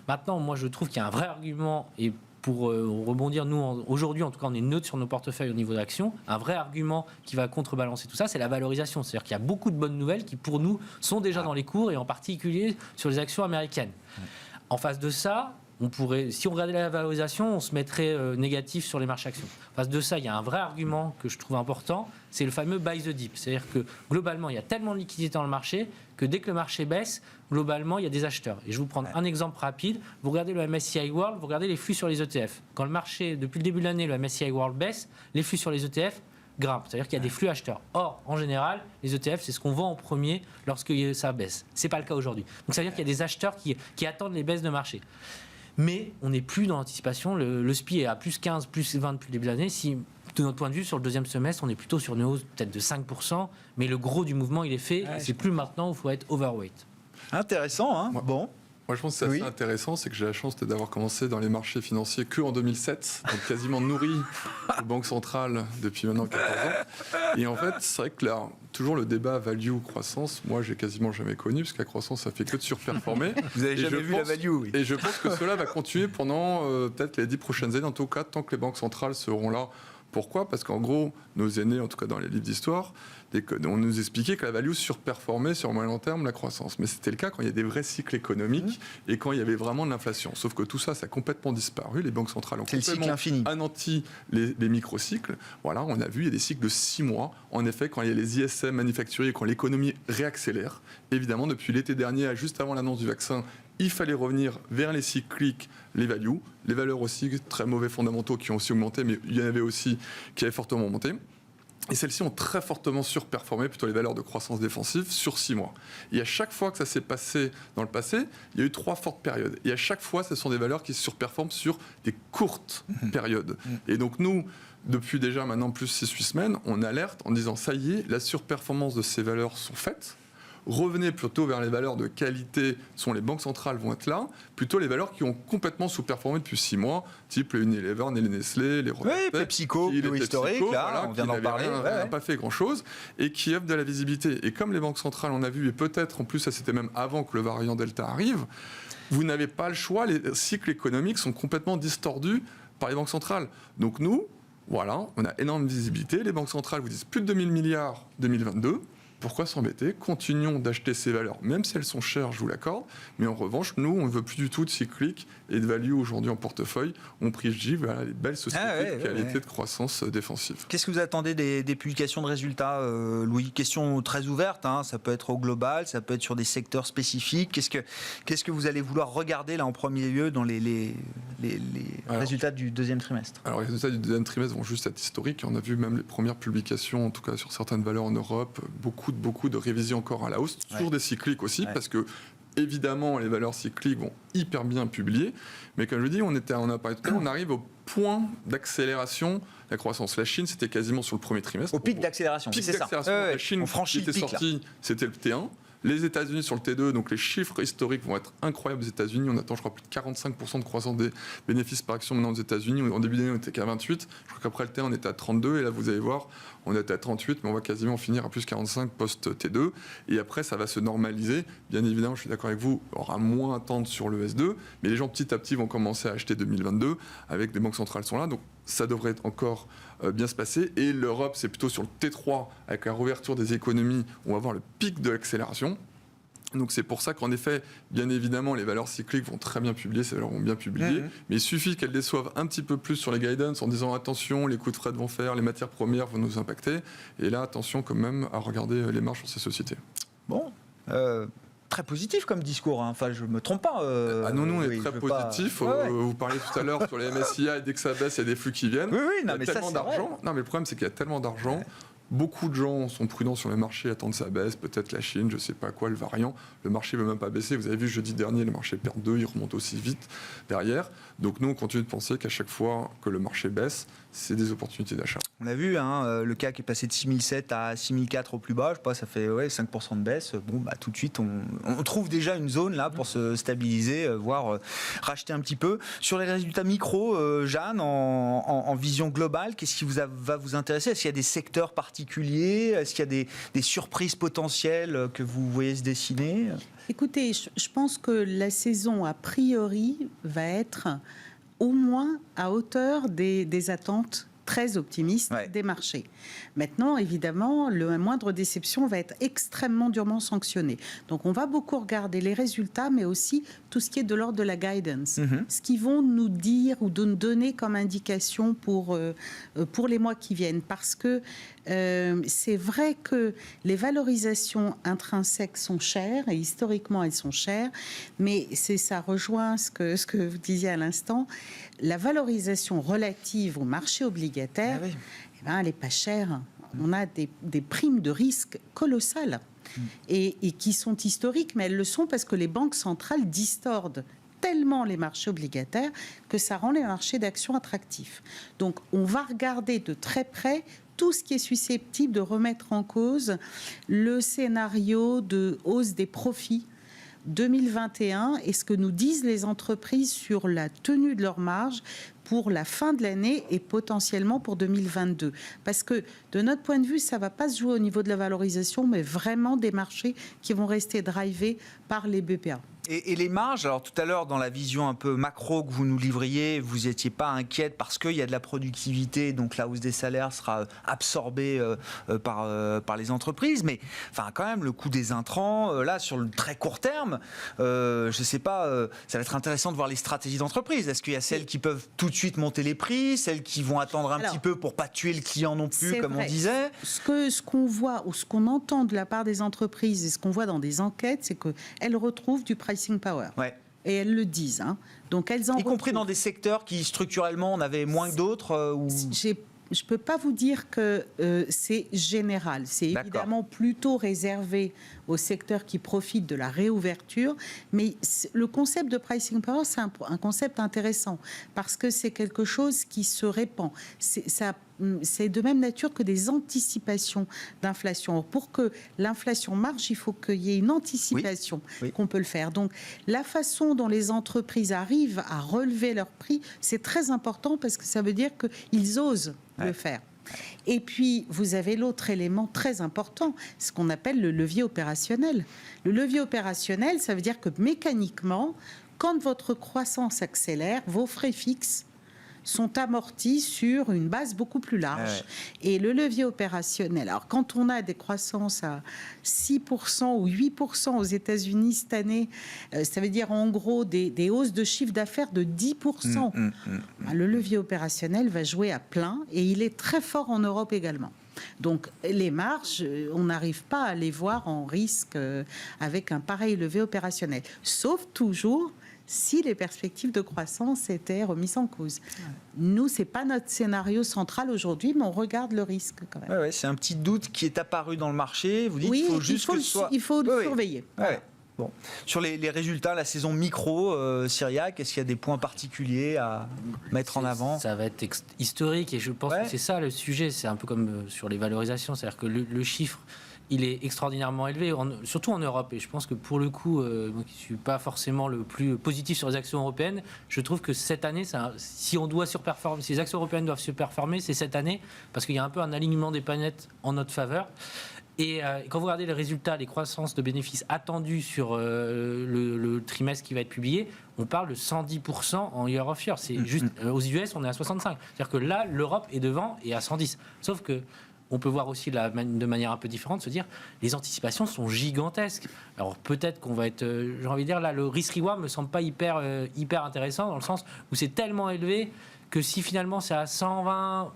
S5: Maintenant, moi, je trouve qu'il y a un vrai argument et pour rebondir, nous, aujourd'hui, en tout cas, on est neutre sur nos portefeuilles au niveau d'actions. Un vrai argument qui va contrebalancer tout ça, c'est la valorisation. C'est-à-dire qu'il y a beaucoup de bonnes nouvelles qui, pour nous, sont déjà dans les cours et en particulier sur les actions américaines. En face de ça, si on regardait la valorisation, on se mettrait négatif sur les marchés actions. En face de ça, il y a un vrai argument que je trouve important, c'est le fameux buy the dip. C'est-à-dire que globalement, il y a tellement de liquidité dans le marché que dès que le marché baisse, globalement, il y a des acheteurs. Et je vais vous prendre un exemple rapide. Vous regardez le MSCI World, vous regardez les flux sur les ETF. Quand le marché, depuis le début de l'année, le MSCI World baisse, les flux sur les ETF grimpent. C'est-à-dire qu'il y a des flux acheteurs. Or, en général, les ETF, c'est ce qu'on vend en premier lorsque ça baisse. Ce n'est pas le cas aujourd'hui. Donc ça veut dire qu'il y a des acheteurs qui attendent les baisses de marché. Mais on n'est plus dans l'anticipation. Le SPI est à plus 15, plus 20 depuis le début de l'année. Si, de notre point de vue, sur le deuxième semestre, on est plutôt sur une hausse peut-être de 5%. Mais le gros du mouvement, il est fait. C'est plus maintenant où il faut être overweight.
S2: Intéressant, hein. Bon.
S6: Moi, je pense que c'est assez intéressant, c'est que j'ai la chance d'avoir commencé dans les marchés financiers qu'en 2007, donc quasiment nourri aux banques centrales depuis maintenant 14 ans. Et en fait, c'est vrai que là, toujours le débat value ou croissance, moi, j'ai quasiment jamais connu, parce que la croissance, ça fait que de surperformer.
S2: Vous n'avez jamais vu la value, oui.
S6: Et je pense que cela va continuer pendant peut-être les 10 prochaines années, en tout cas, tant que les banques centrales seront là. Pourquoi ? Parce qu'en gros, nos aînés, en tout cas dans les livres d'histoire, on nous expliquait que la value surperformait sur le moyen long terme la croissance. Mais c'était le cas quand il y a des vrais cycles économiques et quand il y avait vraiment de l'inflation. Sauf que tout ça, ça a complètement disparu. Les banques centrales ont complètement anéanti les microcycles. Voilà, on a vu, il y a des cycles de 6 mois. En effet, quand il y a les ISM manufacturiers, quand l'économie réaccélère, évidemment, depuis l'été dernier, juste avant l'annonce du vaccin, il fallait revenir vers les cycliques, les values, les valeurs aussi, très mauvais fondamentaux qui ont aussi augmenté, mais il y en avait aussi qui avaient fortement monté. Et celles-ci ont très fortement surperformé, plutôt les valeurs de croissance défensive, sur 6 mois. Et à chaque fois que ça s'est passé dans le passé, il y a eu 3 fortes périodes. Et à chaque fois, ce sont des valeurs qui surperforment sur des courtes périodes. Et donc nous, depuis déjà maintenant plus 6-8 semaines, on alerte en disant ça y est, la surperformance de ces valeurs sont faites. revenez plutôt vers les valeurs de qualité, les banques centrales vont être là, plutôt les valeurs qui ont complètement sous-performé depuis 6 mois, type les Unilever, les Nestlé, les
S2: Oui, PepsiCo, plus historique, là, on vient d'en parler.
S6: N'a pas fait grand-chose, et qui offrent de la visibilité. Et comme les banques centrales, on a vu, et peut-être en plus, ça c'était même avant que le variant Delta arrive, vous n'avez pas le choix, les cycles économiques sont complètement distordus par les banques centrales. Donc nous, voilà, on a énorme visibilité. Les banques centrales vous disent plus de 2000 milliards 2022. Pourquoi s'embêter? Continuons d'acheter ces valeurs, même si elles sont chères, je vous l'accorde. Mais en revanche, nous, on ne veut plus du tout de cyclique et de value aujourd'hui en portefeuille. On privilégie les belles sociétés de qualité de croissance défensive.
S2: Qu'est-ce que vous attendez des publications de résultats, Louis? Question très ouverte, hein. Ça peut être au global, ça peut être sur des secteurs spécifiques. Qu'est-ce que vous allez vouloir regarder là en premier lieu dans les résultats du deuxième trimestre?
S6: Alors les résultats du deuxième trimestre vont juste être historiques. On a vu même les premières publications, en tout cas sur certaines valeurs en Europe, beaucoup de révisions encore à la hausse, sur des cycliques aussi, parce que évidemment les valeurs cycliques vont hyper bien publier, mais comme je dis, on a parlé tout à l'heure, on arrive au point d'accélération de la croissance. La Chine, c'était quasiment sur le premier trimestre.
S2: Au pic d'accélération, c'est ça.
S6: La Chine,
S2: on franchit
S6: qui était sortie, c'était le T1. Les États-Unis sur le T2, donc les chiffres historiques vont être incroyables aux États-Unis. On attend, je crois, plus de 45% de croissance des bénéfices par action maintenant aux États-Unis. En début d'année, on était qu'à 28. Je crois qu'après le T1, on était à 32. Et là, vous allez voir, on était à 38, mais on va quasiment finir à plus 45 post-T2. Et après, ça va se normaliser. Bien évidemment, je suis d'accord avec vous, il y aura moins à attendre sur le S2. Mais les gens, petit à petit, vont commencer à acheter 2022 avec des banques centrales sont là. Donc, ça devrait encore bien se passer. Et l'Europe, c'est plutôt sur le T3, avec la réouverture des économies, on va voir le pic de l'accélération. Donc c'est pour ça qu'en effet, bien évidemment, les valeurs cycliques vont très bien publier, ces valeurs vont bien publier, mais il suffit qu'elles déçoivent un petit peu plus sur les guidance en disant attention, les coûts de fret vont faire, les matières premières vont nous impacter, et là, attention quand même à regarder les marges sur ces sociétés.
S2: Bon, très positif comme discours, hein. Enfin je me trompe pas.
S6: Nous on est très positif. Vous parliez tout à l'heure sur les MSCI, dès que ça baisse, il y a des flux qui viennent.
S2: Oui, non,
S6: il y a tellement d'argent. Non, mais le problème c'est qu'il y a tellement d'argent. Beaucoup de gens sont prudents sur les marchés, attendent que ça baisse, peut-être la Chine, je ne sais pas quoi, le variant. Le marché ne veut même pas baisser. Vous avez vu jeudi dernier, le marché perd 2, il remonte aussi vite derrière. Donc nous, on continue de penser qu'à chaque fois que le marché baisse, c'est des opportunités d'achat.
S2: On a vu, hein, le CAC est passé de 6007 à 6004 au plus bas, je sais pas, ça fait 5% de baisse. Bon, bah, tout de suite, on trouve déjà une zone là pour se stabiliser, voire racheter un petit peu. Sur les résultats micro, Jeanne, en vision globale, qu'est-ce qui va vous intéresser? Est-ce qu'il y a des secteurs particuliers? Est-ce qu'il y a des surprises potentielles que vous voyez se dessiner?
S4: Écoutez, je pense que la saison, a priori, va être au moins à hauteur des attentes très optimiste des marchés. Maintenant, évidemment, la moindre déception va être extrêmement durement sanctionnée. Donc, on va beaucoup regarder les résultats, mais aussi tout ce qui est de l'ordre de la guidance. Ce qu'ils vont nous dire ou nous donner comme indication pour les mois qui viennent. Parce que c'est vrai que les valorisations intrinsèques sont chères, et historiquement, elles sont chères, mais ça rejoint ce que vous disiez à l'instant. La valorisation relative au marché obligataire, elle n'est pas chère. On a des primes de risque colossales et qui sont historiques, mais elles le sont parce que les banques centrales distordent tellement les marchés obligataires que ça rend les marchés d'actions attractifs. Donc, on va regarder de très près tout ce qui est susceptible de remettre en cause le scénario de hausse des profits 2021 et ce que nous disent les entreprises sur la tenue de leurs marges pour la fin de l'année et potentiellement pour 2022. Parce que de notre point de vue, ça ne va pas se jouer au niveau de la valorisation, mais vraiment des marchés qui vont rester drivés par les BPA.
S2: Et les marges, alors tout à l'heure dans la vision un peu macro que vous nous livriez, vous n'étiez pas inquiète parce qu'il y a de la productivité, donc la hausse des salaires sera absorbée par les entreprises, mais enfin quand même le coût des intrants, là sur le très court terme, je ne sais pas, ça va être intéressant de voir les stratégies d'entreprise. Est-ce qu'il y a celles qui peuvent tout de suite monter les prix, celles qui vont attendre un petit peu pour pas tuer le client non plus, comme on disait?
S4: Ce qu'on voit ou ce qu'on entend de la part des entreprises et ce qu'on voit dans des enquêtes, c'est qu'elles retrouvent du pricing power. Et elles le disent. Donc elles en
S2: y compris dans des secteurs qui structurellement en avaient moins que d'autres
S4: Je ne peux pas vous dire que c'est général. C'est évidemment plutôt réservé aux secteurs qui profitent de la réouverture. Mais le concept de pricing power, c'est un concept intéressant parce que c'est quelque chose qui se répand. Ça c'est de même nature que des anticipations d'inflation. Pour que l'inflation marche, il faut qu'il y ait une anticipation qu'on peut le faire. Donc, la façon dont les entreprises arrivent à relever leurs prix, c'est très important parce que ça veut dire qu'ils osent le faire. Et puis, vous avez l'autre élément très important, ce qu'on appelle le levier opérationnel. Le levier opérationnel, ça veut dire que mécaniquement, quand votre croissance accélère, vos frais fixes sont amortis sur une base beaucoup plus large. Et le levier opérationnel, alors quand on a des croissances à 6% ou 8% aux États-Unis cette année, ça veut dire en gros des hausses de chiffre d'affaires de 10%. Le levier opérationnel va jouer à plein et il est très fort en Europe également. Donc les marges, on n'arrive pas à les voir en risque avec un pareil levier opérationnel. Sauf toujours si les perspectives de croissance étaient remises en cause. Nous, ce n'est pas notre scénario central aujourd'hui, mais on regarde le risque quand même.
S2: C'est un petit doute qui est apparu dans le marché. Vous dites qu'il faut juste que ce soit...
S4: il faut le surveiller.
S2: Bon. Sur les résultats, la saison micro, Cyriac, est-ce qu'il y a des points particuliers à mettre en avant ?
S5: Ça va être historique et je pense que c'est ça le sujet. C'est un peu comme sur les valorisations, c'est-à-dire que le chiffre, il est extraordinairement élevé, surtout en Europe. Et je pense que pour le coup, moi qui ne suis pas forcément le plus positif sur les actions européennes, je trouve que cette année, si on doit surperformer, si les actions européennes doivent surperformer, c'est cette année, parce qu'il y a un peu un alignement des planètes en notre faveur. Et quand vous regardez les résultats, les croissances de bénéfices attendues sur le trimestre qui va être publié, on parle de 110% en year of year. C'est juste, aux US, on est à 65. C'est-à-dire que là, l'Europe est devant et à 110. Sauf que on peut voir aussi de manière un peu différente, se dire les anticipations sont gigantesques. Alors peut-être qu'on va être, j'ai envie de dire, là, le risk-reward me semble pas hyper intéressant dans le sens où c'est tellement élevé que si finalement c'est à 120,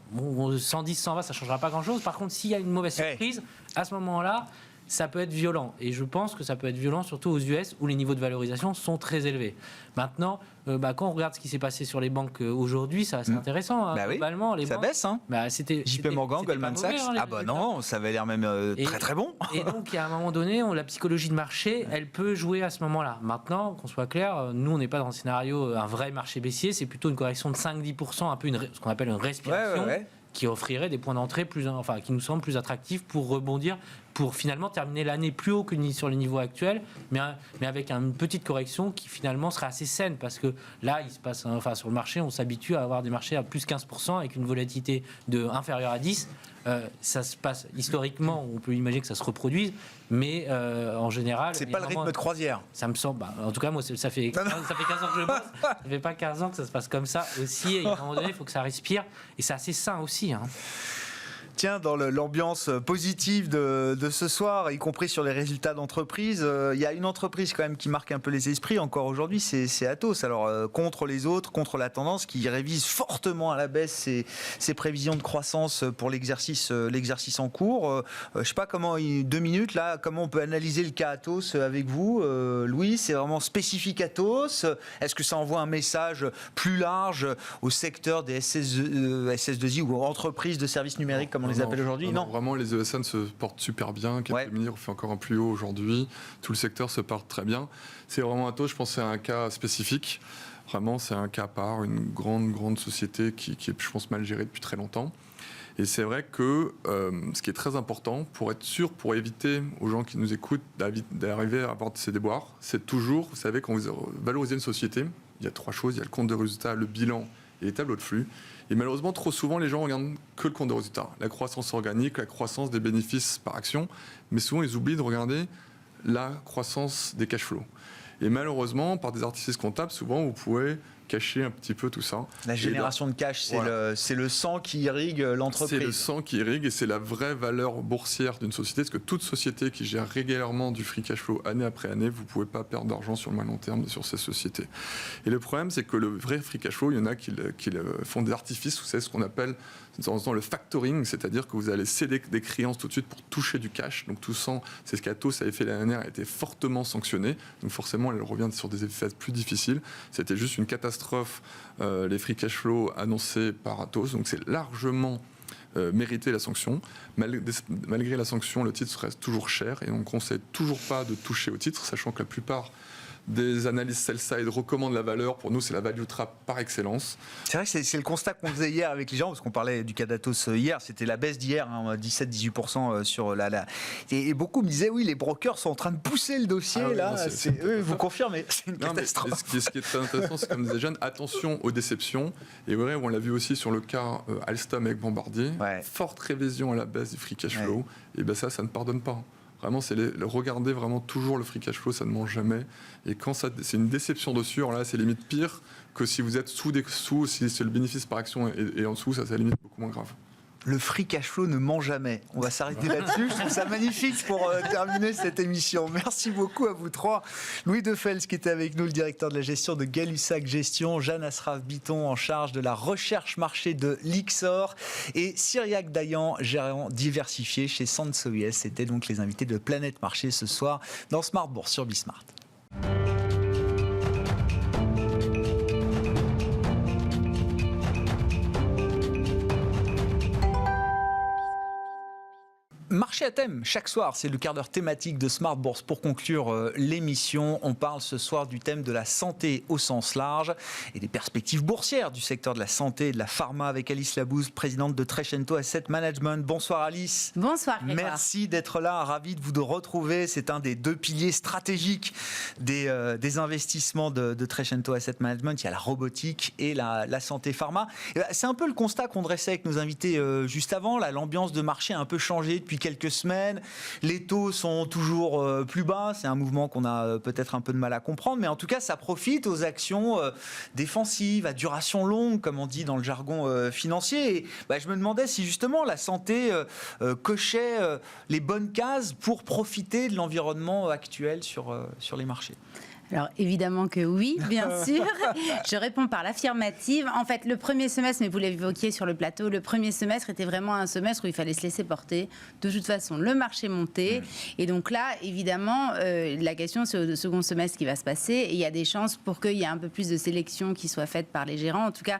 S5: 110, 120, ça ne changera pas grand-chose. Par contre, s'il y a une mauvaise surprise, à ce moment-là, ça peut être violent. Et je pense que ça peut être violent surtout aux US où les niveaux de valorisation sont très élevés. Maintenant, quand on regarde ce qui s'est passé sur les banques aujourd'hui, c'est intéressant. Globalement, les banques,
S2: baisse. JP Morgan, Goldman Sachs. Non, ça avait l'air même très très bon.
S5: Et donc, à un moment donné, la psychologie de marché, elle peut jouer à ce moment-là. Maintenant, qu'on soit clair, nous, on n'est pas dans un scénario, un vrai marché baissier, c'est plutôt une correction de 5-10%, un peu ce qu'on appelle une respiration. Qui offrirait des points d'entrée qui nous semblent plus attractifs pour rebondir, pour finalement terminer l'année plus haut que sur les niveaux actuels, mais avec une petite correction qui finalement serait assez saine, parce que là, il se passe, sur le marché, on s'habitue à avoir des marchés à plus 15% avec une volatilité inférieure à 10. Ça se passe historiquement, on peut imaginer que ça se reproduise, mais en général,
S2: c'est pas le rythme de croisière.
S5: Ça me semble. En tout cas, moi, ça fait 15 ans que je bosse. Ça fait pas 15 ans que ça se passe comme ça aussi. Et à un moment donné, il faut que ça respire, et c'est assez sain aussi.
S2: Tiens, dans l'ambiance positive de ce soir, y compris sur les résultats d'entreprise, il y a une entreprise quand même qui marque un peu les esprits encore aujourd'hui, c'est Atos. Alors, contre les autres, contre la tendance, qui révise fortement à la baisse ses prévisions de croissance pour l'exercice en cours. Je sais pas comment, 2 minutes là, comment on peut analyser le cas Atos avec vous, Louis? C'est vraiment spécifique Atos? Est-ce que ça envoie un message plus large au secteur des SS2I ou entreprises de services numériques, comme on les appelle aujourd'hui?
S6: Non, vraiment, les ESN se portent super bien. Capgemini fait encore un plus haut aujourd'hui. Tout le secteur se porte très bien. C'est vraiment Atos, je pense que c'est un cas spécifique. Vraiment, c'est un cas à part, une grande société qui est, je pense, mal gérée depuis très longtemps. Et c'est vrai que ce qui est très important, pour être sûr, pour éviter aux gens qui nous écoutent d'arriver à avoir ces déboires, c'est toujours, vous savez, quand vous valorisez une société, il y a 3 choses. Il y a le compte de résultat, le bilan et les tableaux de flux. Et malheureusement, trop souvent, les gens regardent que le compte de résultat. La croissance organique, la croissance des bénéfices par action. Mais souvent, ils oublient de regarder la croissance des cash flows. Et malheureusement, par des artifices comptables, souvent, vous pouvez cacher un petit peu tout ça.
S2: La génération de cash, c'est le sang qui irrigue l'entreprise.
S6: C'est le sang qui irrigue et c'est la vraie valeur boursière d'une société. Parce que toute société qui gère régulièrement du free cash flow année après année, vous ne pouvez pas perdre d'argent sur le moyen long terme sur ces sociétés. Et le problème, c'est que le vrai free cash flow, il y en a qui font des artifices, vous savez, ce qu'on appelle le factoring, c'est-à-dire que vous allez céder des créances tout de suite pour toucher du cash. Donc tout ça, c'est ce qu'Atos avait fait l'année dernière, a été fortement sanctionné. Donc forcément, elle revient sur des effets plus difficiles. C'était juste une catastrophe, les free cash flow annoncés par Atos. Donc c'est largement mérité la sanction. Malgré la sanction, le titre reste toujours cher et on ne conseille toujours pas de toucher au titre, sachant que la plupart des analyses sell-side recommandent la valeur. Pour nous, c'est la value trap par excellence.
S2: C'est vrai que c'est le constat qu'on faisait hier avec les gens, parce qu'on parlait du cas d'Atos hier, c'était la baisse d'hier, 17-18% sur et beaucoup me disaient, oui, les brokers sont en train de pousser le dossier, vous confirmez, c'est une catastrophe.
S6: Ce qui est très intéressant, c'est comme disait Jeanne, attention aux déceptions. Et ouais, on l'a vu aussi sur le cas Alstom avec Bombardier, forte révision à la baisse du free cash flow, et ben ça ne pardonne pas. Vraiment, c'est regarder vraiment toujours le free cash flow, ça ne mange jamais. Et quand c'est une déception dessus, alors là, c'est limite pire que si vous êtes si c'est le bénéfice par action et en dessous, ça c'est limite beaucoup moins grave.
S2: Le free cash flow ne ment jamais. On va s'arrêter là-dessus. Je trouve ça magnifique pour terminer cette émission. Merci beaucoup à vous trois. Louis Defels qui était avec nous, le directeur de la gestion de Gay-Lussac Gestion, Jeanne Asraf-Biton en charge de la recherche marché de Lyxor et Cyriac Dayan, gérant diversifié chez Sansois. C'était donc les invités de Planète Marché ce soir dans Smart Bourse sur Bismart. Marché à thème, chaque soir, c'est le quart d'heure thématique de Smart Bourse. Pour conclure l'émission, on parle ce soir du thème de la santé au sens large et des perspectives boursières du secteur de la santé et de la pharma avec Alice Labouze, présidente de Trecento Asset Management. Bonsoir Alice.
S7: Bonsoir Grégoire.
S2: Merci d'être là, ravi de vous retrouver. C'est un des deux piliers stratégiques des investissements de Trecento Asset Management. Il y a la robotique et la santé pharma. C'est un peu le constat qu'on dressait avec nos invités juste avant. L'ambiance de marché a un peu changé depuis quelques semaines. Les taux sont toujours plus bas. C'est un mouvement qu'on a peut-être un peu de mal à comprendre, mais en tout cas, ça profite aux actions défensives, à duration longue, comme on dit dans le jargon financier. Et, je me demandais si justement la santé cochait les bonnes cases pour profiter de l'environnement actuel sur les marchés.
S7: Alors évidemment que oui, bien sûr. Je réponds par l'affirmative. En fait, le premier semestre, mais vous l'évoquiez sur le plateau, le premier semestre était vraiment un semestre où il fallait se laisser porter. De toute façon, le marché montait. Et donc là, évidemment, la question, c'est au second semestre qui va se passer. Et il y a des chances pour qu'il y ait un peu plus de sélection qui soit faite par les gérants. En tout cas,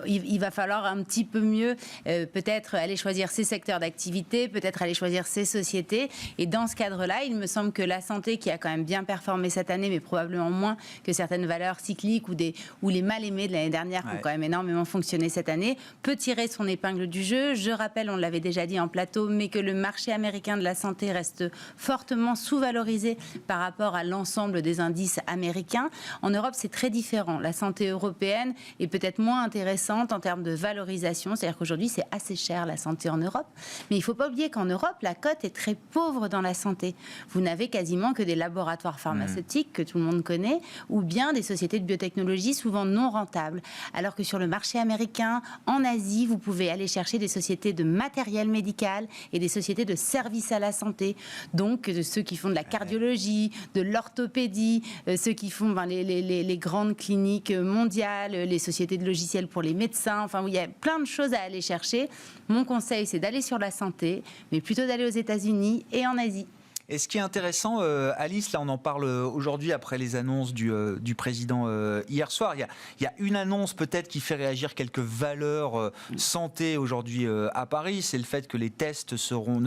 S7: il va falloir un petit peu mieux peut-être aller choisir ses secteurs d'activité, peut-être aller choisir ses sociétés. Et dans ce cadre-là, il me semble que la santé, qui a quand même bien performé cette année, mais probablement moins que certaines valeurs cycliques ou les mal aimées de l'année dernière qui ont quand même énormément fonctionné cette année, peut tirer son épingle du jeu. Je rappelle, on l'avait déjà dit en plateau, mais que le marché américain de la santé reste fortement sous-valorisé par rapport à l'ensemble des indices américains. En Europe, c'est très différent. La santé européenne est peut-être moins intéressante en termes de valorisation. C'est-à-dire qu'aujourd'hui, c'est assez cher la santé en Europe. Mais il ne faut pas oublier qu'en Europe, la cote est très pauvre dans la santé. Vous n'avez quasiment que des laboratoires pharmaceutiques que tout le monde connaît, ou bien des sociétés de biotechnologie souvent non rentables. Alors que sur le marché américain, en Asie, vous pouvez aller chercher des sociétés de matériel médical et des sociétés de services à la santé. Donc, ceux qui font de la cardiologie, de l'orthopédie, ceux qui font les grandes cliniques mondiales, les sociétés de logiciels pour les médecins. Enfin, il y a plein de choses à aller chercher. Mon conseil, c'est d'aller sur la santé, mais plutôt d'aller aux États-Unis et en Asie.
S2: Et ce qui est intéressant, Alice, là on en parle aujourd'hui après les annonces du président hier soir. Il y a une annonce peut-être qui fait réagir quelques valeurs santé aujourd'hui à Paris. C'est le fait que les tests ne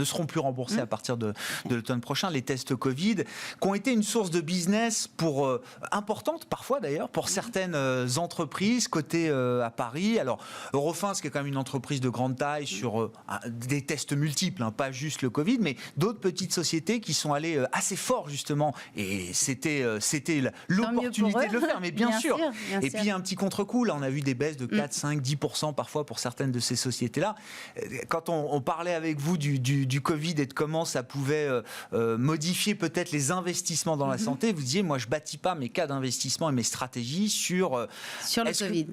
S2: seront plus remboursés à partir de l'automne prochain. Les tests Covid, qui ont été une source de business importante parfois d'ailleurs pour certaines entreprises cotées à Paris. Alors Eurofins, qui est quand même une entreprise de grande taille sur des tests multiples, pas juste le Covid, mais d'autres petites sociétés qui sont allés assez fort justement, et c'était l'opportunité de le faire, mais bien sûr. Et puis il y a un petit contre-coup, là on a vu des baisses de 4, 5, 10% parfois pour certaines de ces sociétés-là. Quand on parlait avec vous du Covid et de comment ça pouvait modifier peut-être les investissements dans la santé, vous disiez, moi je bâtis pas mes cas d'investissement et mes stratégies sur
S7: le Covid.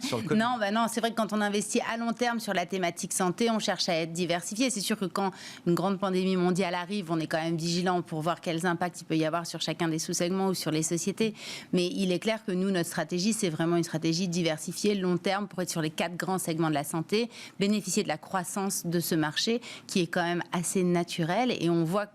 S2: Sur le Covid.
S7: Non, c'est vrai que quand on investit à long terme sur la thématique santé, on cherche à être diversifié. C'est sûr que quand une grande pandémie mondiale arrive, on est quand même vigilant pour voir quels impacts il peut y avoir sur chacun des sous-segments ou sur les sociétés. Mais il est clair que nous, notre stratégie, c'est vraiment une stratégie diversifiée, long terme, pour être sur les 4 grands segments de la santé, bénéficier de la croissance de ce marché qui est quand même assez naturel. Et on voit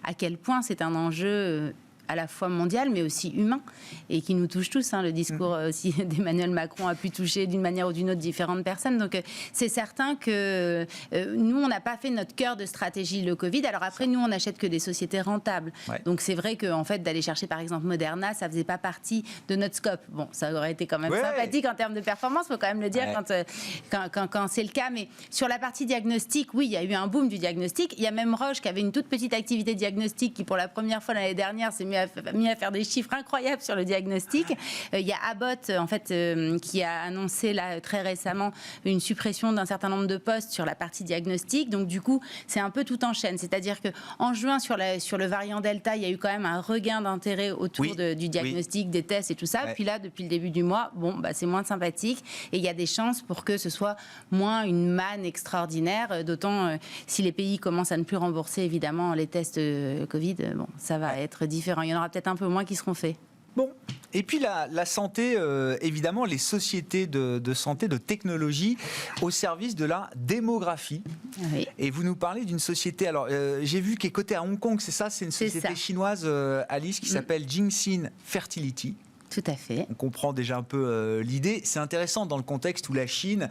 S7: à quel point c'est un enjeu à la fois mondial, mais aussi humain, et qui nous touche tous. Le discours aussi d'Emmanuel Macron a pu toucher d'une manière ou d'une autre différentes personnes. Donc, c'est certain que nous, on n'a pas fait notre cœur de stratégie le Covid. Alors après, nous, on n'achète que des sociétés rentables. Ouais. Donc, c'est vrai qu'en fait, d'aller chercher, par exemple, Moderna, ça ne faisait pas partie de notre scope. Bon, ça aurait été quand même sympathique en termes de performance, il faut quand même le dire quand c'est le cas. Mais sur la partie diagnostic, oui, il y a eu un boom du diagnostic. Il y a même Roche qui avait une toute petite activité diagnostic qui, pour la première fois l'année dernière, s'est mis à faire des chiffres incroyables sur le diagnostic. Il y a Abbott, en fait, qui a annoncé là, très récemment une suppression d'un certain nombre de postes sur la partie diagnostic. Donc, du coup, c'est un peu tout en chaîne. C'est-à-dire qu'en juin, sur le variant Delta, il y a eu quand même un regain d'intérêt autour du diagnostic, des tests et tout ça. Puis là, depuis le début du mois, c'est moins sympathique. Et il y a des chances pour que ce soit moins une manne extraordinaire, d'autant si les pays commencent à ne plus rembourser, évidemment, les tests Covid, ça va être différent. Il y en aura peut-être un peu moins qui seront faits.
S2: Bon, et puis la santé, évidemment, les sociétés de santé, de technologie au service de la démographie. Oui. Et vous nous parlez d'une société, alors j'ai vu qu'elle est cotée à Hong Kong, c'est ça? C'est une société chinoise, Alice, qui s'appelle Jingxin Fertility.
S7: Tout à fait.
S2: On comprend déjà un peu l'idée. C'est intéressant dans le contexte où la Chine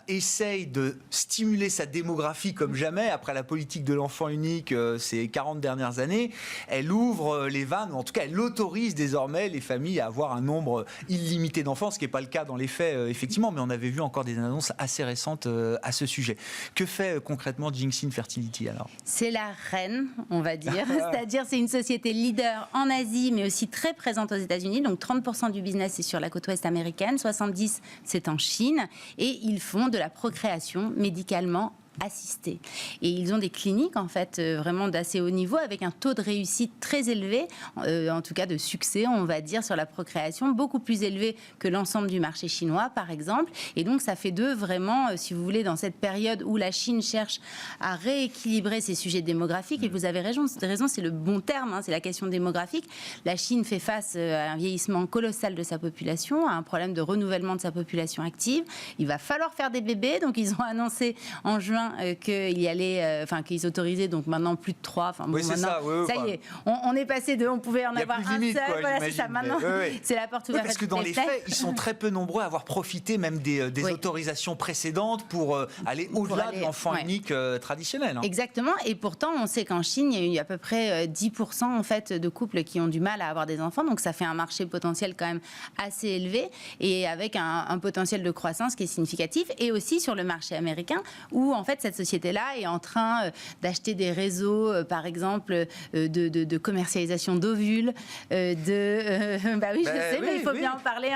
S2: essaye de stimuler sa démographie comme jamais. Après la politique de l'enfant unique ces 40 dernières années, elle ouvre les vannes, ou en tout cas elle autorise désormais les familles à avoir un nombre illimité d'enfants, ce qui n'est pas le cas dans les faits, effectivement, mais on avait vu encore des annonces assez récentes à ce sujet. Que fait concrètement Jingxin Fertility alors? C'est
S7: la reine, on va dire. C'est-à-dire c'est une société leader en Asie, mais aussi très présente aux États-Unis. Donc 30% du business est sur la côte ouest américaine, 70% c'est en Chine, et ils font de la procréation médicalement assistés. Et ils ont des cliniques en fait vraiment d'assez haut niveau avec un taux de réussite très élevé, en tout cas de succès on va dire sur la procréation, beaucoup plus élevé que l'ensemble du marché chinois par exemple. Et donc ça fait d'eux vraiment, si vous voulez, dans cette période où la Chine cherche à rééquilibrer ses sujets démographiques, et vous avez raison, c'est le bon terme, c'est la question démographique. La Chine fait face à un vieillissement colossal de sa population, à un problème de renouvellement de sa population active. Il va falloir faire des bébés, donc ils ont annoncé en juin qu'ils autorisaient donc maintenant plus de 3.
S2: Oui, c'est ça.
S7: Ça y est, on est passé de, on pouvait en avoir un seul. Voilà, c'est ça. Maintenant, c'est la porte ouverte.
S2: Parce que dans les faits, ils sont très peu nombreux à avoir profité même des autorisations précédentes pour aller au-delà de l'enfant unique traditionnel.
S7: Exactement. Et pourtant, on sait qu'en Chine, il y a eu à peu près 10% en fait de couples qui ont du mal à avoir des enfants. Donc ça fait un marché potentiel quand même assez élevé et avec un potentiel de croissance qui est significatif. Et aussi sur le marché américain où en fait cette société-là est en train d'acheter des réseaux, par exemple, de commercialisation d'ovules, mais il faut bien en parler,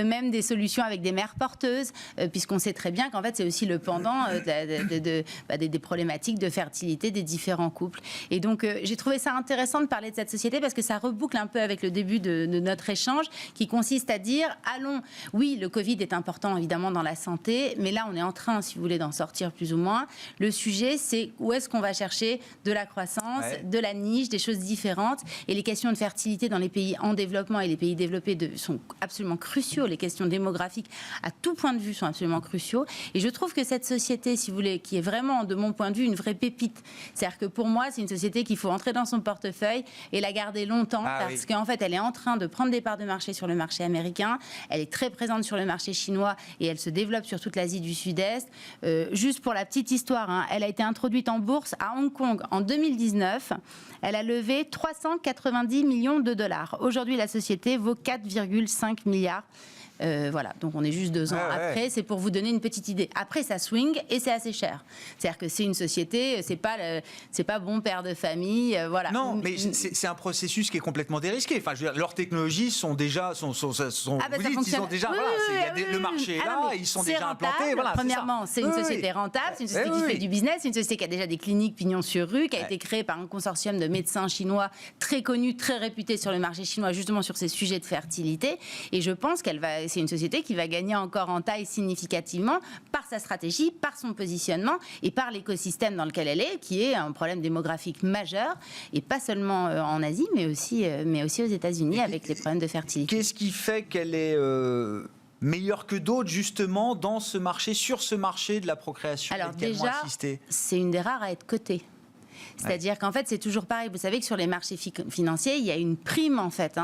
S7: même des solutions avec des mères porteuses, puisqu'on sait très bien qu'en fait c'est aussi le pendant des problématiques de fertilité des différents couples. Et donc j'ai trouvé ça intéressant de parler de cette société parce que ça reboucle un peu avec le début de notre échange qui consiste à dire, oui, le Covid est important évidemment dans la santé, mais là on est en train, si vous voulez, d'en sortir plus ou moins. Le sujet, c'est où est-ce qu'on va chercher de la croissance, de la niche, des choses différentes. Et les questions de fertilité dans les pays en développement et les pays développés sont absolument cruciaux. Les questions démographiques, à tout point de vue, sont absolument cruciaux. Et je trouve que cette société, si vous voulez, qui est vraiment, de mon point de vue, une vraie pépite. C'est-à-dire que pour moi, c'est une société qu'il faut entrer dans son portefeuille et la garder longtemps parce qu'en fait, elle est en train de prendre des parts de marché sur le marché américain. Elle est très présente sur le marché chinois et elle se développe sur toute l'Asie du Sud-Est. Juste pour la petite histoire, elle a été introduite en bourse à Hong Kong en 2019. Elle a levé 390 millions de dollars. Aujourd'hui, la société vaut 4,5 milliards. Voilà, donc on est juste 2 ans après. C'est pour vous donner une petite idée. Après, ça swing et c'est assez cher. C'est-à-dire que c'est une société, c'est pas bon père de famille, voilà.
S2: Non, mais c'est un processus qui est complètement dérisqué. Enfin, je veux dire, leurs technologies sont déjà, ils ont déjà, le marché est là, ils sont déjà
S7: rentable,
S2: implantés. Voilà,
S7: premièrement, c'est une société rentable, c'est une société qui fait du business, c'est une société qui a déjà des cliniques pignon sur rue, qui a été créée par un consortium de médecins chinois très connus, très réputés sur le marché chinois, justement sur ces sujets de fertilité. Et je pense c'est une société qui va gagner encore en taille significativement par sa stratégie, par son positionnement et par l'écosystème dans lequel elle est, qui est un problème démographique majeur, et pas seulement en Asie, mais aussi aux États-Unis avec les problèmes de fertilité.
S2: Qu'est-ce qui fait qu'elle est meilleure que d'autres, justement, dans ce marché, sur ce marché de la procréation médicalement assistée ?
S7: C'est une des rares à être cotée. C'est-à-dire qu'en fait, c'est toujours pareil. Vous savez que sur les marchés financiers, il y a une prime en fait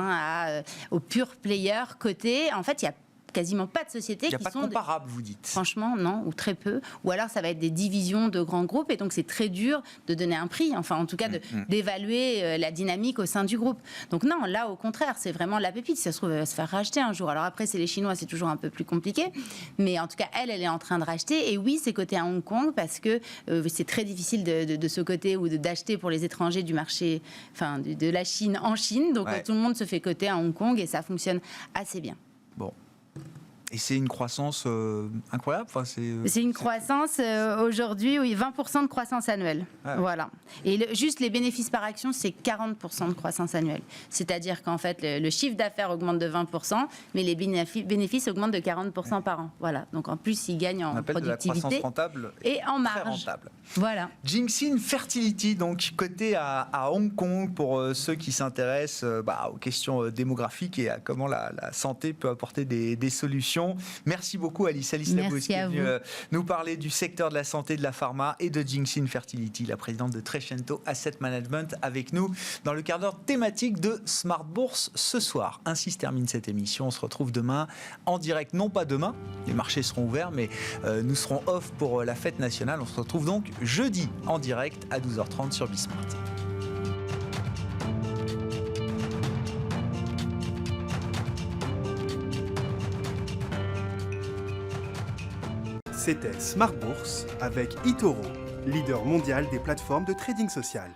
S7: aux pure players cotés. En fait, il y a quasiment pas de sociétés
S2: Il n'y a
S7: qui
S2: pas
S7: sont
S2: de comparable, vous dites.
S7: Franchement, non, ou très peu. Ou alors, ça va être des divisions de grands groupes, et donc c'est très dur de donner un prix, enfin, en tout cas, d'évaluer la dynamique au sein du groupe. Donc non, là, au contraire, c'est vraiment la pépite. Si ça se trouve, elle va se faire racheter un jour. Alors après, c'est les Chinois, c'est toujours un peu plus compliqué. Mais en tout cas, elle est en train de racheter. Et oui, c'est coté à Hong Kong, parce que c'est très difficile de ce côté ou d'acheter pour les étrangers du marché, enfin, de la Chine en Chine. Donc tout le monde se fait coter à Hong Kong, et ça fonctionne assez bien.
S2: Bon. Et c'est une croissance incroyable. Enfin,
S7: c'est une croissance aujourd'hui, oui, 20% de croissance annuelle. Voilà. Et juste les bénéfices par action, c'est 40% de croissance annuelle. C'est-à-dire qu'en fait, le chiffre d'affaires augmente de 20%, mais les bénéfices augmentent de 40% par an. Voilà. Donc en plus, ils gagnent en productivité.
S2: De la croissance rentable
S7: et en marge.
S2: Très rentable.
S7: Voilà.
S2: Jingxin Fertility, donc coté à Hong Kong, pour ceux qui s'intéressent aux questions démographiques et à comment la santé peut apporter des solutions. Merci beaucoup Alice Labous qui est venue nous parler du secteur de la santé, de la pharma et de Jingxin Fertility, la présidente de Trecento Asset Management, avec nous dans le quart d'heure thématique de Smart Bourse ce soir. Ainsi se termine cette émission. On se retrouve demain en direct, non pas demain, les marchés seront ouverts, mais nous serons off pour la fête nationale. On se retrouve donc jeudi en direct à 12h30 sur Bismart.
S1: C'était Smart Bourse avec eToro, leader mondial des plateformes de trading social.